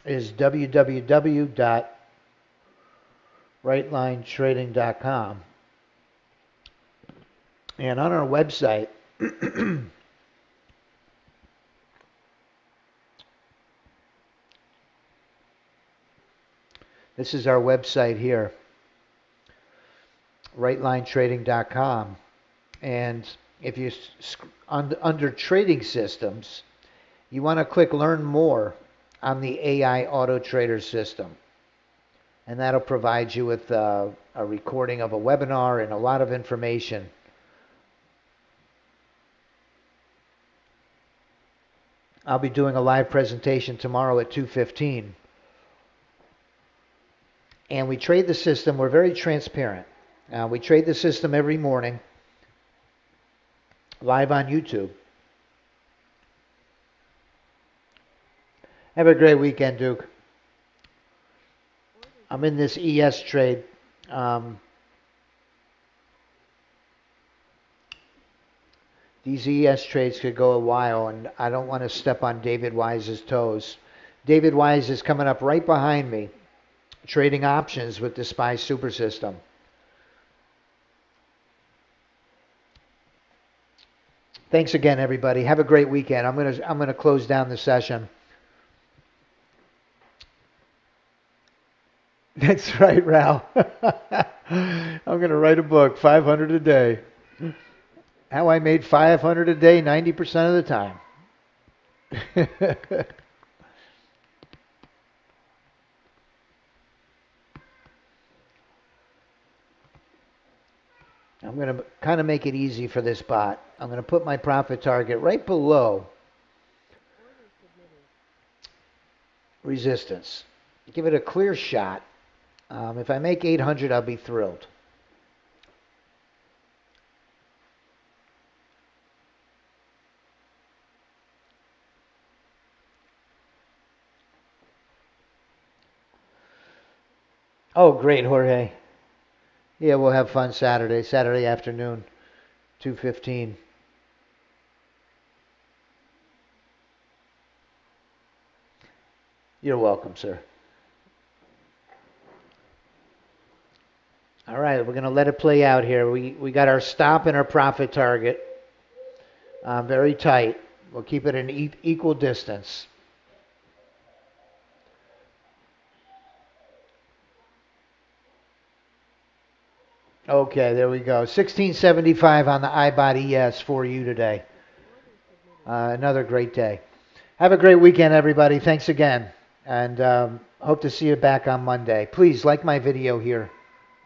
is www.rightlinetrading.com. And on our website, this is our website here, rightlinetrading.com. And if you under trading systems, you want to click learn more on the AI auto trader system. And that'll provide you with a recording of a webinar and a lot of information. I'll be doing a live presentation tomorrow at 2:15. And we trade the system. We're very transparent. We trade the system every morning, live on YouTube. Have a great weekend, Duke. I'm in this ES trade. These ES trades could go a while, and I don't want to step on David Wise's toes. David Wise is coming up right behind me, trading options with the SPY Super System. Thanks again, everybody. Have a great weekend. I'm gonna close down the session. That's right, Ralph. I'm gonna write a book, 500 a day. How I made 500 a day 90% of the time. I'm going to kind of make it easy for this bot. I'm going to put my profit target right below resistance. Give it a clear shot. If I make 800, I'll be thrilled. Oh, great, Jorge. Yeah, we'll have fun Saturday afternoon, 2:15. You're welcome, sir. All right, we're going to let it play out here. We got our stop and our profit target very tight. We'll keep it an equal distance. Okay, there we go. 1675 on the iBot ES for you today. Another great day. Have a great weekend, everybody. Thanks again. And hope to see you back on Monday. Please like my video here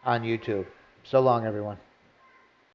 on YouTube. So long, everyone.